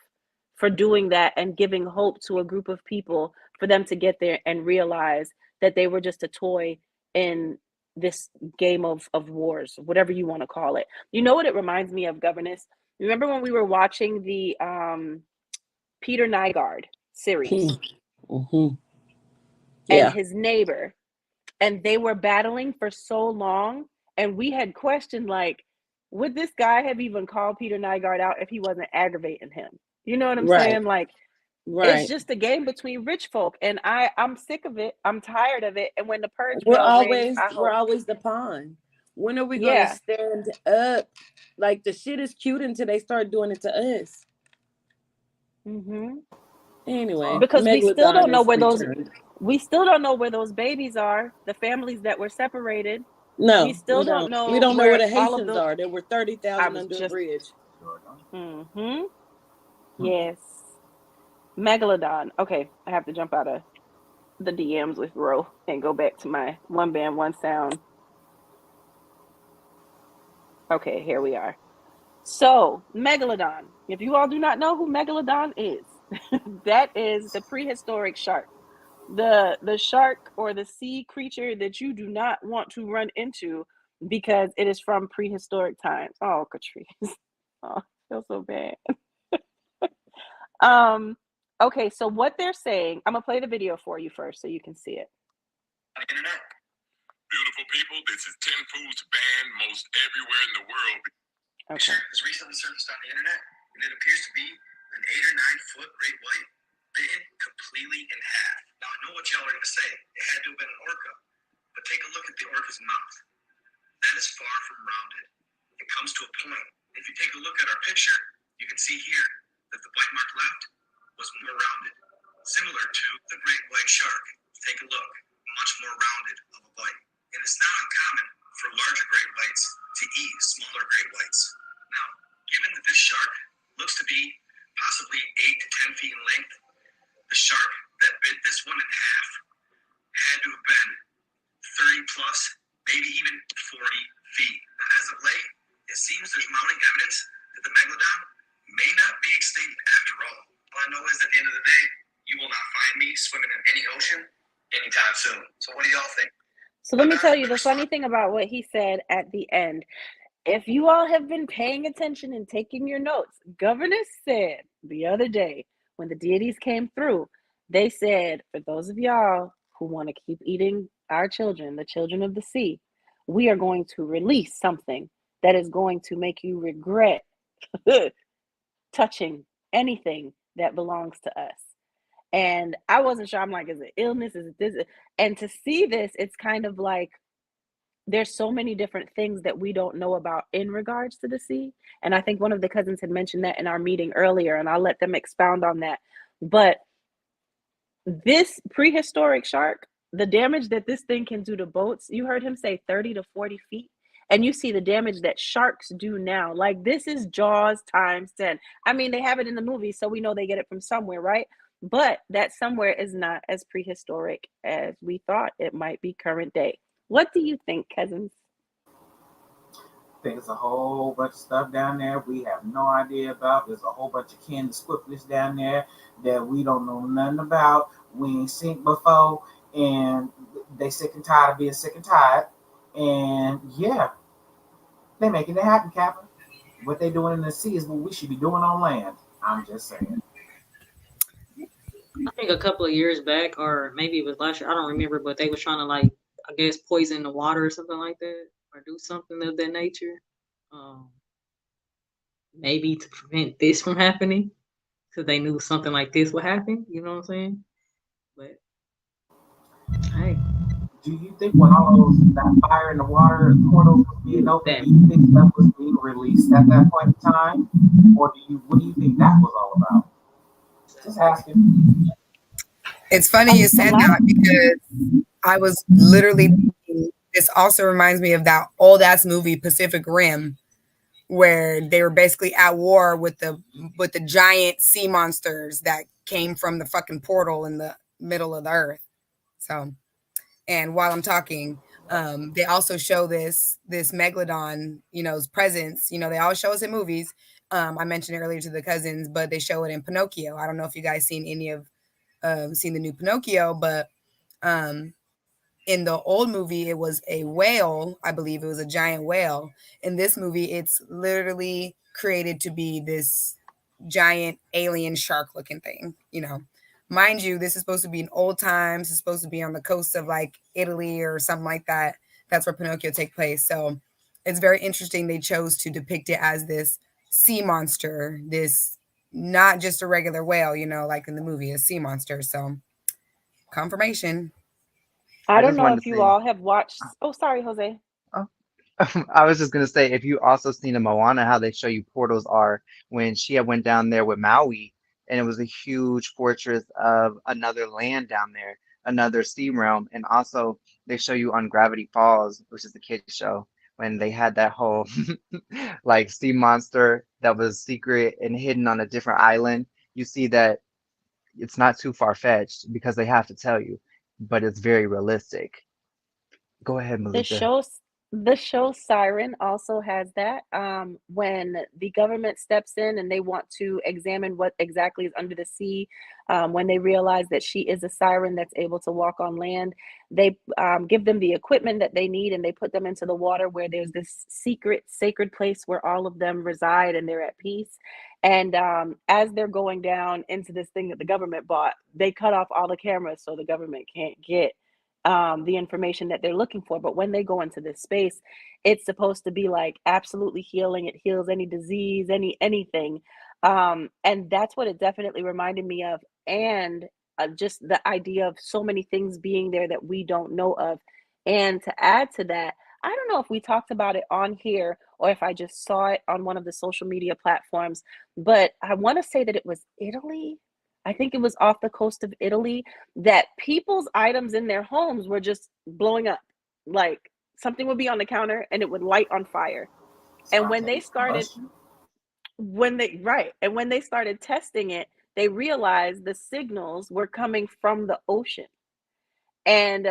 for doing that and giving hope to a group of people for them to get there and realize that they were just a toy in this game of wars, whatever you want to call it. You know what it reminds me of, Governess? Remember when we were watching the Peter Nygard series Yeah. and his neighbor, and they were battling for so long, and we had questioned, like, would this guy have even called Peter Nygard out if he wasn't aggravating him? You know what I'm Right. saying? Like, Right. it's just a game between rich folk, and I'm sick of it. I'm tired of it. And when the purge We're bell rings, always always the pawn. When are we gonna Yeah. stand up? Like the shit is cute until they start doing it to us. Anyway, Because we still Megalodon don't know is where those returned. babies are, the families that were separated. No, we still don't know. We don't know where the all of Haitians those are. There were 30,000 under the bridge. Yes. Megalodon. Okay, I have to jump out of the DMs with Ro and go back to my one band, one sound. Okay, here we are. So, Megalodon. If you all do not know who Megalodon is, that is the prehistoric shark. The shark or the sea creature that you do not want to run into because it is from prehistoric times. Oh, Catrice. Oh, I feel so bad. Okay, so what they're saying, I'm gonna play the video for you first so you can see it. Beautiful people, this is 10 Foods banned most everywhere in the world. Okay. Has recently surfaced on the internet, and it appears to be an 8 or 9 foot great white, bitten completely in half. Now I know what y'all are gonna say. It had to have been an orca, but take a look at the orca's mouth. That is far from rounded. It comes to a point. If you take a look at our picture, you can see here that the bite mark left was more rounded, similar to the great white shark. Take a look, much more rounded of a bite. And it's not uncommon for larger great whites to eat smaller great whites. Now, given that this shark looks to be possibly 8 to 10 feet in length, the shark that bit this one in half had to have been 30 plus, maybe even 40 feet. Now, as of late, it seems there's mounting evidence that the megalodon may not be extinct after all. All I know is at the end of the day, you will not find me swimming in any ocean anytime soon. So what do y'all think? So let me tell you the funny thing about what he said at the end. If you all have been paying attention and taking your notes, Governor said the other day when the deities came through, they said, for those of y'all who want to keep eating our children, the children of the sea, we are going to release something that is going to make you regret touching anything that belongs to us. And I wasn't sure. I'm like, is it illness? Is it this? And to see this, it's kind of like there's so many different things that we don't know about in regards to the sea. And I think one of the cousins had mentioned that in our meeting earlier, and I'll let them expound on that. But this prehistoric shark, the damage that this thing can do to boats, you heard him say 30 to 40 feet. And you see the damage that sharks do now. Like, this is Jaws times 10. I mean, they have it in the movie, so we know they get it from somewhere, right? But that somewhere is not as prehistoric as we thought it might be current day. What do you think, cousins? There's a whole bunch of stuff down there we have no idea about. There's a whole bunch of kin squiffness down there that we don't know nothing about. We ain't seen before, and they sick and tired of being sick and tired. And yeah, they making it happen, Captain. What they doing in the sea is what we should be doing on land. I'm just saying. I think a couple of years back, or maybe it was last year, I don't remember, but they were trying to, like, I guess, poison the water or something like that, or do something of that nature. Maybe to prevent this from happening, because they knew something like this would happen. You know what I'm saying? But hey, do you think when all those that fire in the water portals was being open, do you think stuff was being released at that point in time, or what do you think that was all about? Just asking. It's funny you said that because I was literally thinking, this also reminds me of that old ass movie Pacific Rim, where they were basically at war with the giant sea monsters that came from the fucking portal in the middle of the earth. So, and while I'm talking, they also show this megalodon, presence. They always show us in movies. I mentioned earlier to the cousins, but they show it in Pinocchio. I don't know if you guys seen the new Pinocchio, but in the old movie, it was a whale. I believe it was a giant whale. In this movie, it's literally created to be this giant alien shark looking thing. Mind you, this is supposed to be in old times. It's supposed to be on the coast of like Italy or something like that. That's where Pinocchio takes place. So it's very interesting. They chose to depict it as this sea monster, this not just a regular whale, like in the movie, a sea monster. So confirmation. I don't know if you all have watched. Oh, sorry, Jose. I was just gonna say, if you also seen in Moana how they show you portals are when she went down there with Maui, and it was a huge fortress of another land down there, another sea realm, and also they show you on Gravity Falls, which is the kids show, when they had that whole like sea monster that was secret and hidden on a different island. You see that it's not too far-fetched because they have to tell you, but it's very realistic. Go ahead, Malika. The show Siren also has that. When the government steps in and they want to examine what exactly is under the sea, when they realize that she is a siren that's able to walk on land, they give them the equipment that they need and they put them into the water where there's this secret, sacred place where all of them reside and they're at peace. And as they're going down into this thing that the government bought, they cut off all the cameras so the government can't get the information that they're looking for. But when they go into this space, it's supposed to be like absolutely healing. It heals any disease, anything. And that's what it definitely reminded me of. And just the idea of so many things being there that we don't know of. And to add to that, I don't know if we talked about it on here or if I just saw it on one of the social media platforms, but I want to say that it was Italy. I think it was off the coast of Italy that people's items in their homes were just blowing up. Like something would be on the counter and it would light on fire. And when they started testing it, they realized the signals were coming from the ocean. And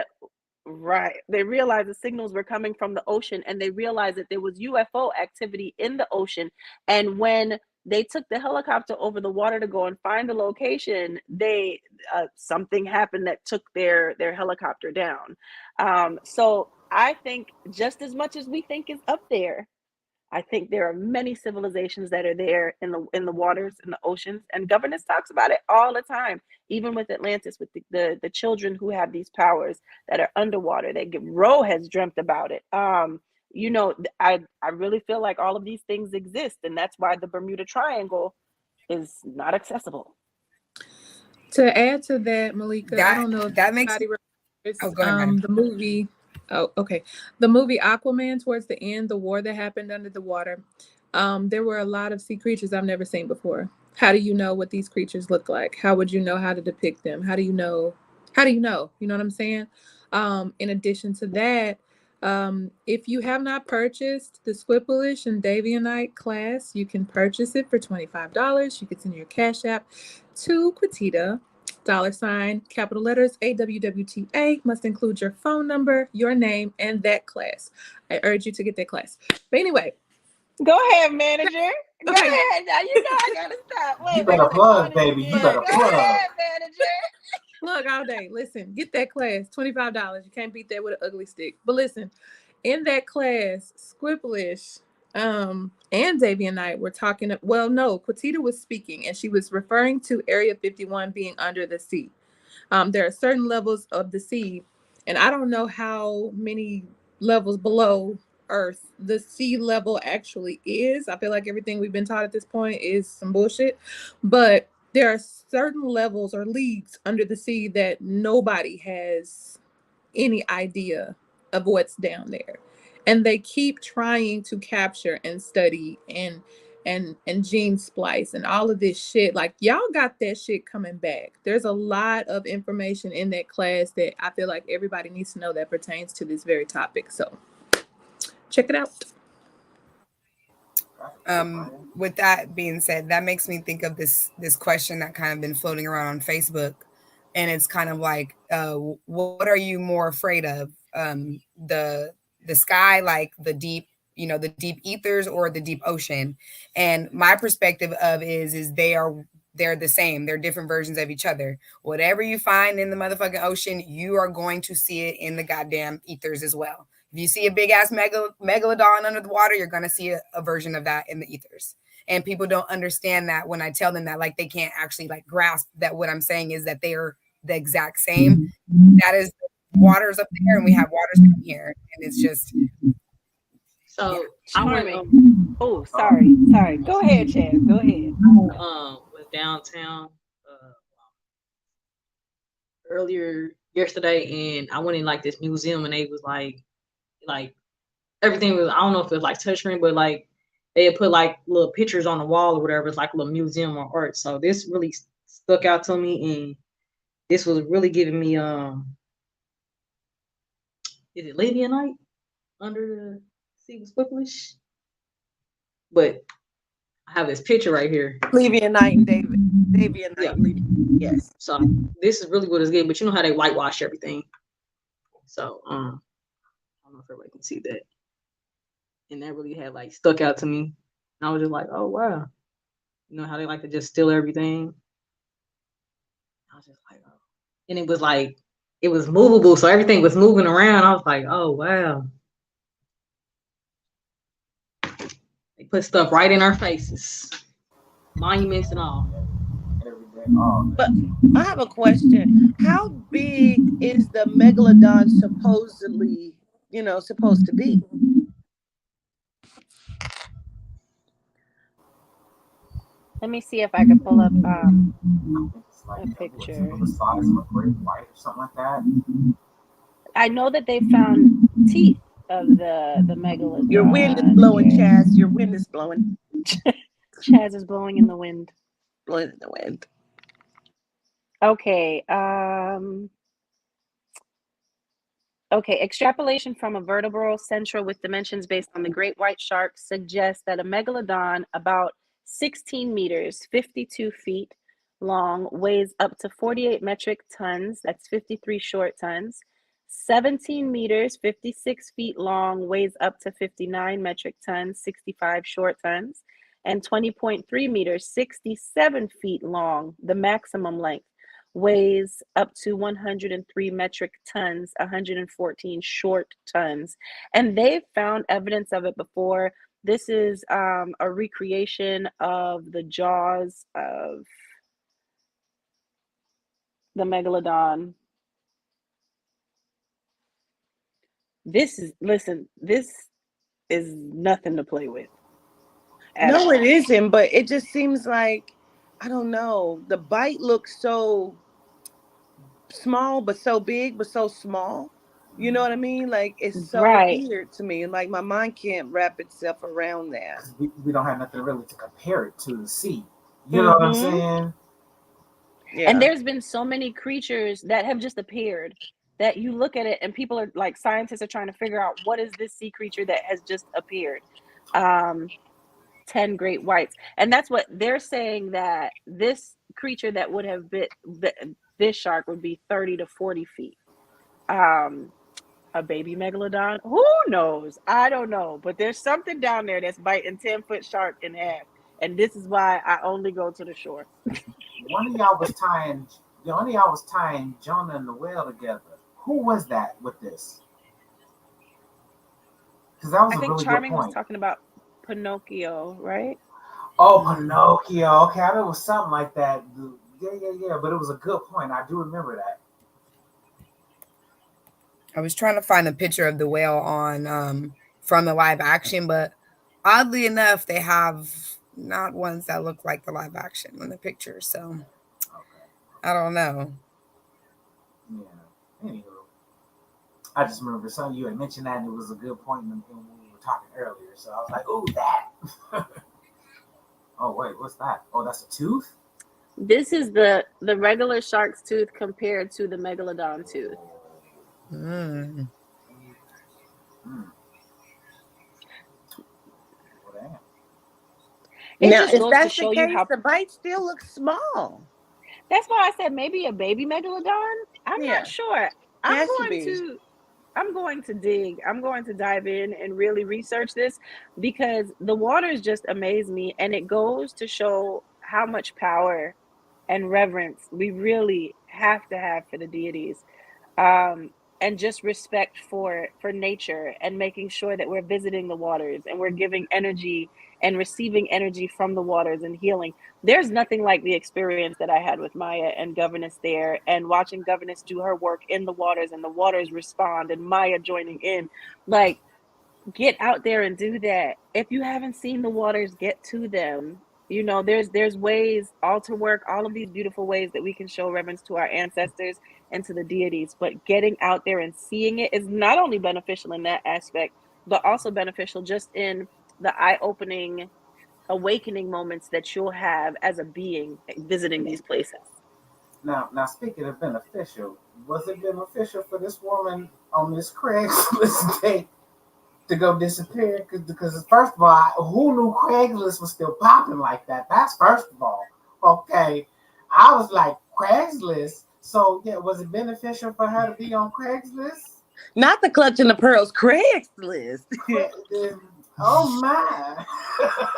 they realized the signals were coming from the ocean, and they realized that there was UFO activity in the ocean. And when they took the helicopter over the water to go and find the location, something happened that took their helicopter down. So I think just as much as we think is up there, I think there are many civilizations that are there in the waters, in the oceans, and governance talks about it all the time. Even with Atlantis, with the children who have these powers that are underwater. Ro has dreamt about it. You know, I really feel like all of these things exist, and that's why the Bermuda Triangle is not accessible. To add to that, Malika, I don't know if that makes anybody remembers Oh, go ahead, Maddie. the movie. Oh, okay. The movie Aquaman, towards the end, the war that happened under the water. There were a lot of sea creatures I've never seen before. How do you know what these creatures look like? How would you know how to depict them? How do you know? You know what I'm saying? In addition to that, if you have not purchased the Squipplish and Davianite class, you can purchase it for $25. You can send your Cash App to Quatita, $ capital letters AWWTA, must include your phone number, your name, and that class. I urge you to get that class. But anyway, go ahead, manager. Go Okay. ahead. Now you know I gotta stop. Wait, You better plug, baby. You better Go plug. ahead, manager. Plug all day. Listen, get that class, $25. You can't beat that with an ugly stick. But listen, in that class, Squipplish and Davianite were talking. Well, no, Quatita was speaking, and she was referring to Area 51 being under the sea. There are certain levels of the sea, and I don't know how many levels below Earth the sea level actually is. I feel like everything we've been taught at this point is some bullshit, but there are certain levels or leagues under the sea that nobody has any idea of what's down there, and they keep trying to capture and study and gene splice and all of this shit. Like, y'all got that shit coming back. There's a lot of information in that class that I feel like everybody needs to know that pertains to this very topic. So check it out. With that being said, that makes me think of this question that kind of been floating around on Facebook, and it's kind of like, what are you more afraid of, the sky, like the deep, the deep ethers, or the deep ocean? And my perspective of is they're the same. They're different versions of each other. Whatever you find in the motherfucking ocean, you are going to see it in the goddamn ethers as well. If you see a big ass megalodon under the water, you're going to see a version of that in the ethers. And people don't understand that when I tell them that, like, they can't actually like grasp that what I'm saying is that they are the exact same. That is, waters up there and we have waters down here. And it's just. So I went. Oh, sorry. Go ahead, Chad. Go ahead. Was downtown earlier yesterday, and I went in like this museum, and they was like everything was, I don't know if it was like touchscreen, but like they had put like little pictures on the wall or whatever. It's like a little museum or art. So this really stuck out to me, and this was really giving me is it Levianite under the sea with Squipplish? But I have this picture right here. Levianite and Davianite. Yeah. Yes. So this is really what it's getting, but you know how they whitewash everything. So I don't know if everybody can see that. And that really had like stuck out to me. And I was just like, oh wow. You know how they like to just steal everything. I was just like, oh. And it was like, it was movable, so everything was moving around. I was like, oh wow. They put stuff right in our faces. Monuments and all. But I have a question. How big is the megalodon supposedly, supposed to be? Let me see if I can pull up a picture. The size of a great white or something like that. I know that they found teeth of the megalodon. Your wind is blowing, Chaz. Your wind is blowing. Chaz is blowing in the wind. Blowing in the wind. Okay. Okay. Extrapolation from a vertebral central with dimensions based on the great white shark suggests that a megalodon about 16 meters, 52 feet long, weighs up to 48 metric tons. That's 53 short tons. 17 meters, 56 feet long, weighs up to 59 metric tons, 65 short tons. And 20.3 meters, 67 feet long, the maximum length, weighs up to 103 metric tons, 114 short tons. And they've found evidence of it before. This is a recreation of the jaws of the megalodon. This is nothing to play with. No, it isn't, but it just seems like, I don't know, the bite looks so small but so big but so small. You know what I mean? Like, it's so Right. weird to me. Like, my mind can't wrap itself around that. We don't have nothing really to compare it to see. You know what I'm saying? Yeah. And there's been so many creatures that have just appeared that you look at it and people are like, scientists are trying to figure out what is this sea creature that has just appeared. 10 great whites. And that's what they're saying, that this creature that would have bit this shark would be 30 to 40 feet. A baby megalodon, who knows? I don't know, but there's something down there that's biting 10-foot shark in half, and this is why I only go to the shore. One of y'all was tying Jonah and the whale together. Who was that with this? Because that was I a think really Charming good was point. talking about Pinocchio, right? Oh, Pinocchio. Okay, I know it was something like that. Yeah. But it was a good point. I do remember that. I was trying to find a picture of the whale on from the live action, but oddly enough, they have not ones that look like the live action in the picture. So I don't know. Yeah. Anywho, I just remember something you had mentioned that, and it was a good point when we were talking earlier. So I was like, "Ooh, that." Oh wait, what's that? Oh, that's a tooth. This is the regular shark's tooth compared to the megalodon tooth. Mm. It Now, just if goes to that's show the you case, how the bite still looks small. That's why I said maybe a baby megalodon. I'm Yeah. not sure. Has to be. I'm going to dig. I'm going to dive in and really research this, because the waters just amaze me, and it goes to show how much power and reverence we really have to have for the deities, and just respect for nature, and making sure that we're visiting the waters and we're giving energy and receiving energy from the waters and healing. There's nothing like the experience that I had with Maya and Governess there, and watching Governess do her work in the waters, and the waters respond, and Maya joining in. Like, get out there and do that. If you haven't seen the waters, get to them. You know, there's ways, altar work, all of these beautiful ways that we can show reverence to our ancestors and to the deities. But getting out there and seeing it is not only beneficial in that aspect, but also beneficial just in the eye-opening, awakening moments that you'll have as a being visiting these places. Now, speaking of beneficial, was it beneficial for this woman on this Craigslist date to go disappear? Because first of all, who knew Craigslist was still popping like that? That's first of all. Okay, I was like, Craigslist. So yeah, was it beneficial for her to be on Craigslist? Not the Clutching the Pearls Craigslist. Oh my!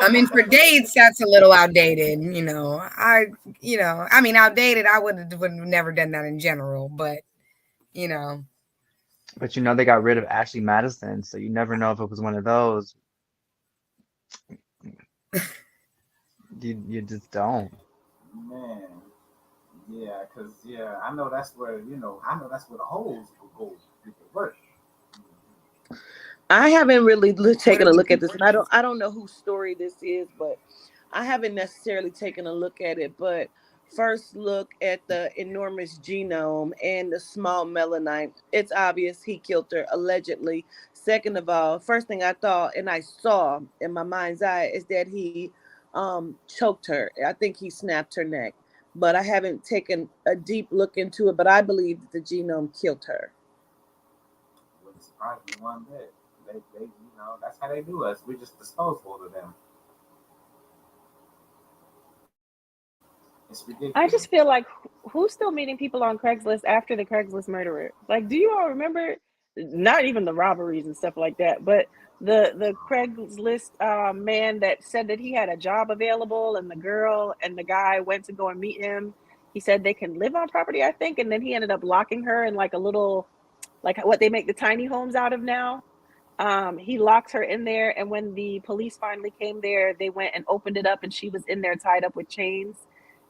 I mean, for dates, that's a little outdated. Outdated. I would have never done that in general, but But they got rid of Ashley Madison, so you never know if it was one of those. You just don't. Man, yeah, because I know that's where the holes will go if it work. I haven't really taken a look at this, and I don't know whose story this is, but I haven't necessarily taken a look at it. But first look at the enormous genome and the small melanite. It's obvious he killed her, allegedly. Second of all, first thing I thought and I saw in my mind's eye is that he choked her. I think he snapped her neck, but I haven't taken a deep look into it. But I believe that the genome killed her. Wouldn't surprise me one bit. They that's how they do us. We're just disposable to them. It's ridiculous. I just feel like, who's still meeting people on Craigslist after the Craigslist murderer? Like, do you all remember? Not even the robberies and stuff like that, but the Craigslist man that said that he had a job available, and the girl and the guy went to go and meet him. He said they can live on property, I think, and then he ended up locking her in like a little, like what they make the tiny homes out of now. He locked her in there, and when the police finally came there, they went and opened it up, and she was in there tied up with chains.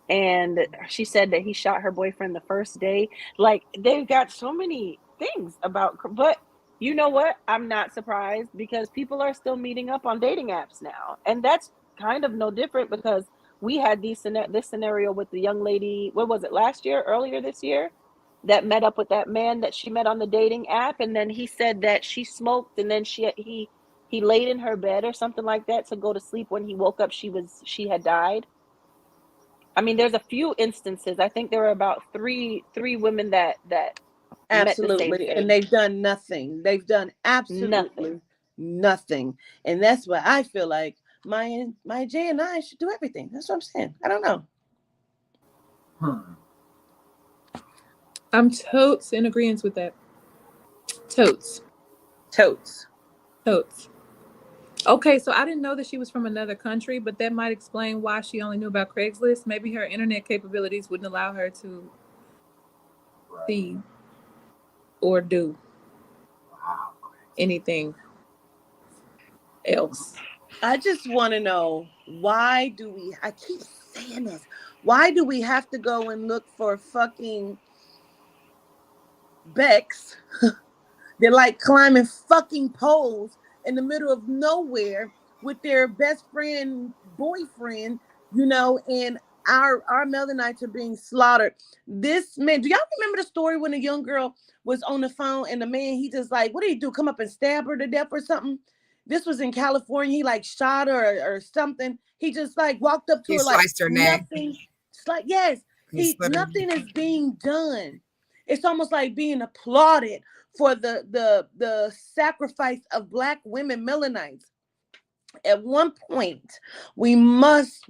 And she said that he shot her boyfriend the first day. Like, they've got so many things about, but you know what? I'm not surprised, because people are still meeting up on dating apps now, and that's kind of no different, because we had this scenario with the young lady. What was it, earlier this year, that met up with that man that she met on the dating app, and then he said that she smoked, and then he laid in her bed or something like that to go to sleep. When he woke up, she had died. I mean, there's a few instances. I think there were about three women that met the same Absolutely. thing. And they've done nothing. They've done absolutely nothing. And that's why I feel like my J and I should do everything. That's what I'm saying. I don't know. I'm totes in agreement with that. Totes. Okay, so I didn't know that she was from another country, but that might explain why she only knew about Craigslist. Maybe her internet capabilities wouldn't allow her to see or do anything else. I just want to know, I keep saying this, why do we have to go and look for fucking Becks? They're like climbing fucking poles in the middle of nowhere with their best friend, boyfriend, and our Melanites are being slaughtered. This man, do y'all remember the story when a young girl was on the phone and the man, he just like, what did he do? Come up and stab her to death or something? This was in California. He like shot her or something. He just like walked up to He her like sliced her neck. nothing. It's like, yes, nothing is being done. It's almost like being applauded for the sacrifice of Black women, Melanites. At one point, we must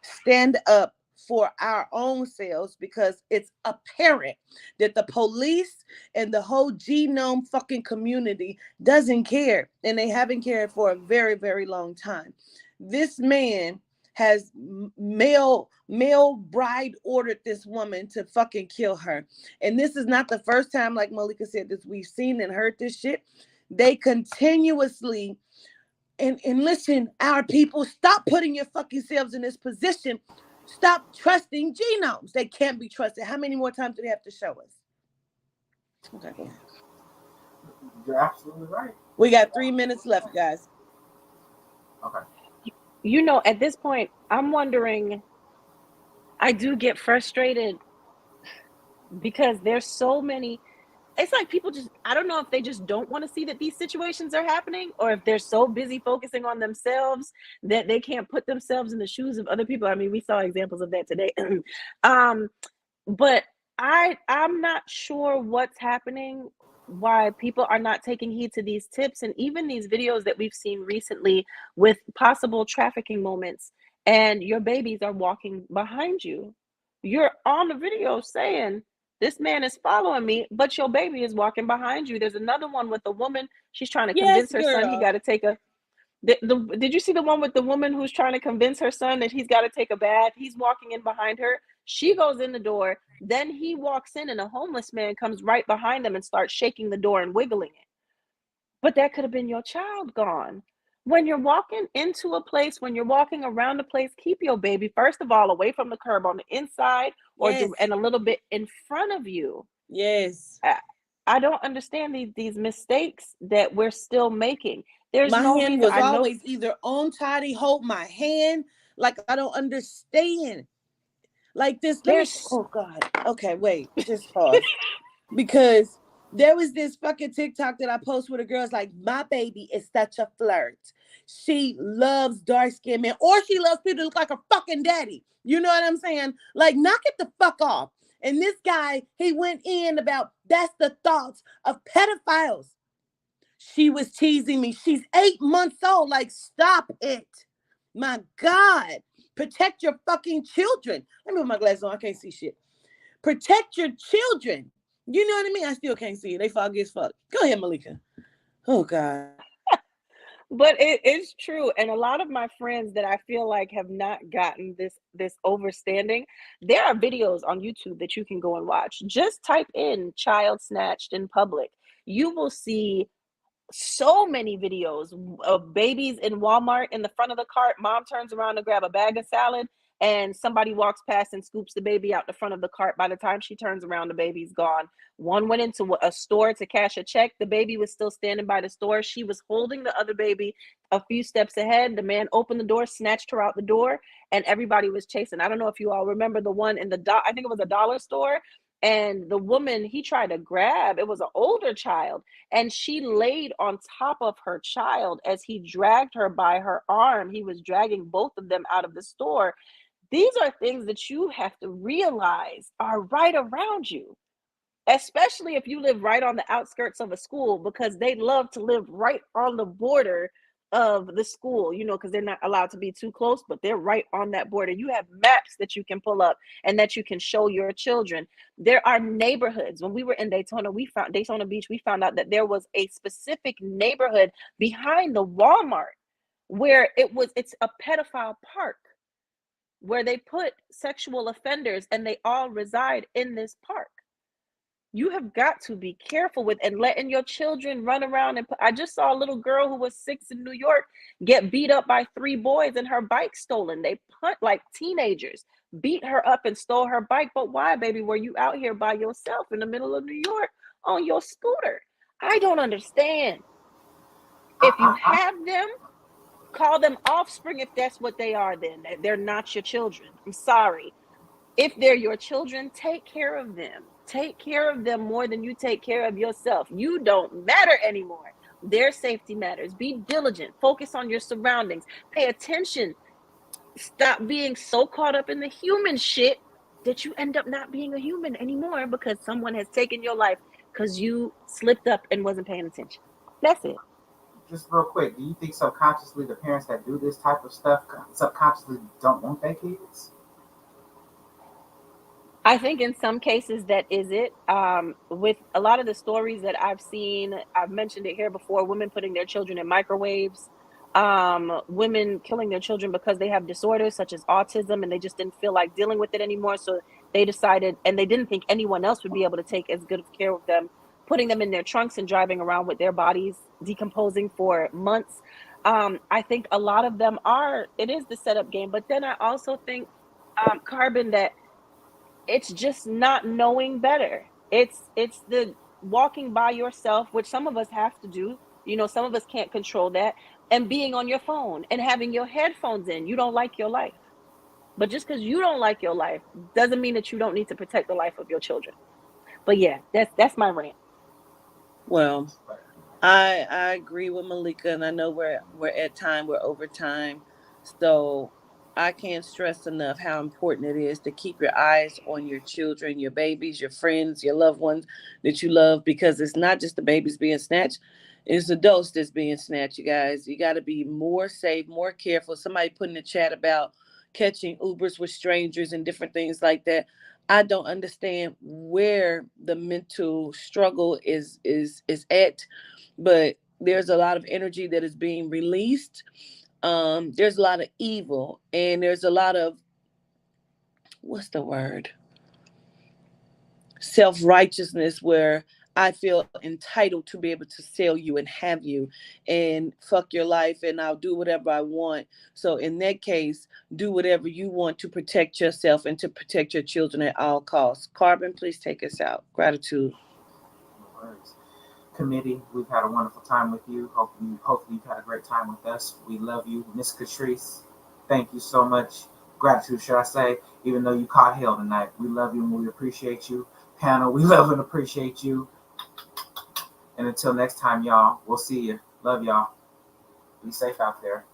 stand up for our own selves, because it's apparent that the police and the whole genome fucking community doesn't care, and they haven't cared for a very, very long time. This man has male bride ordered this woman to fucking kill her. And this is not the first time, like Malika said, this we've seen and heard this shit. They continuously, and listen, our people, stop putting your fucking selves in this position. Stop trusting genomes. They can't be trusted. How many more times do they have to show us? Okay. You're absolutely right. We got 3 minutes left, guys. Okay. At this point, I'm wondering, I do get frustrated because there's so many. It's like people just, I don't know if they just don't want to see that these situations are happening, or if they're so busy focusing on themselves that they can't put themselves in the shoes of other people. I mean, we saw examples of that today. But I'm not sure what's happening, why people are not taking heed to these tips, and even these videos that we've seen recently with possible trafficking moments, and your babies are walking behind you. You're on the video saying, this man is following me, but your baby is walking behind you. There's another one with a woman. She's trying to convince her son he got to take a. Did you see the one with the woman who's trying to convince her son that he's got to take a bath? He's walking in behind her. She goes in the door. Then he walks in, and a homeless man comes right behind him and starts shaking the door and wiggling it. But that could have been your child gone. When you're walking into a place, when you're walking around a place, keep your baby, first of all, away from the curb on the inside, and a little bit in front of you. Yes. I don't understand these mistakes that we're still making. There's my no hand reason, was always either on tidy, hold my hand. Like, I don't understand. Like this. Oh God. Okay, wait. Just pause. Because there was this fucking TikTok that I posted with a girl's like, my baby is such a flirt. She loves dark-skinned men, or she loves people that look like her fucking daddy. You know what I'm saying? Like, knock it the fuck off. And this guy, he went in about, that's the thoughts of pedophiles. She was teasing me. She's 8 months old. Like, stop it. My God. Protect your fucking children. Let me put my glasses on. I can't see shit. Protect your children. You know what I mean? I still can't see it. They foggy as fuck. Go ahead, Malika. Oh, God. But it is true. And a lot of my friends that I feel like have not gotten this overstanding, there are videos on YouTube that you can go and watch. Just type in child snatched in public. You will see so many videos of babies in Walmart in the front of the cart. Mom turns around to grab a bag of salad, and somebody walks past and scoops the baby out the front of the cart. By the time she turns around, the baby's gone. One went into a store to cash a check. The baby was still standing by the store. She was holding the other baby a few steps ahead. The man opened the door, snatched her out the door, and everybody was chasing. I don't know if you all remember the one in I think it was a dollar store. And the woman he tried to grab, it was an older child, and she laid on top of her child as he dragged her by her arm. He was dragging both of them out of the store. These are things that you have to realize are right around you, especially if you live right on the outskirts of a school, because they love to live right on the border of the school, because they're not allowed to be too close, but they're right on that border. You have maps that you can pull up and that you can show your children. There are neighborhoods. When we were in Daytona Beach, we found out that there was a specific neighborhood behind the Walmart where it's a pedophile park where they put sexual offenders, and they all reside in this park. You have got to be careful with and letting your children run around. And I just saw a little girl who was 6 in New York get beat up by 3 boys and her bike stolen. They like teenagers, beat her up and stole her bike. But why, baby? Were you out here by yourself in the middle of New York on your scooter? I don't understand. If you have them, call them offspring if that's what they are. Then they're not your children. I'm sorry. If they're your children, take care of them. Take care of them more than you take care of yourself. You don't matter anymore. Their safety matters. Be diligent. Focus on your surroundings. Pay attention. Stop being so caught up in the human shit that you end up not being a human anymore because someone has taken your life because you slipped up and wasn't paying attention. That's it. Just real quick, do you think subconsciously the parents that do this type of stuff subconsciously don't want their kids? I think in some cases that is it. With a lot of the stories that I've seen, I've mentioned it here before, women putting their children in microwaves, women killing their children because they have disorders such as autism and they just didn't feel like dealing with it anymore. So they decided, and they didn't think anyone else would be able to take as good of care of them, putting them in their trunks and driving around with their bodies decomposing for months. I think a lot of them it is the setup game. But then I also think, Carbon, that it's just not knowing better. It's the walking by yourself, which some of us have to do. Some of us can't control that, and being on your phone and having your headphones in. You don't like your life. But just because you don't like your life doesn't mean that you don't need to protect the life of your children. But yeah, that's my rant. Well, I agree with Malika, and I know we're over time. So I can't stress enough how important it is to keep your eyes on your children, your babies, your friends, your loved ones that you love, because it's not just the babies being snatched, it's adults that's being snatched, you guys. You got to be more safe, more careful. Somebody put in the chat about catching Ubers with strangers and different things like that. I don't understand where the mental struggle is at, but there's a lot of energy that is being released. There's a lot of evil, and there's a lot of, what's the word? Self-righteousness, where I feel entitled to be able to sell you and have you and fuck your life, and I'll do whatever I want. So in that case, do whatever you want to protect yourself and to protect your children at all costs. Carbon, please take us out. Gratitude. Committee, we've had a wonderful time with you. Hopefully you've had a great time with us. We love you. Miss Catrice, thank you so much. Gratitude, should I say, even though you caught hell tonight. We love you and we appreciate you. Panel, we love and appreciate you. And until next time, y'all, we'll see you. Love y'all. Be safe out there.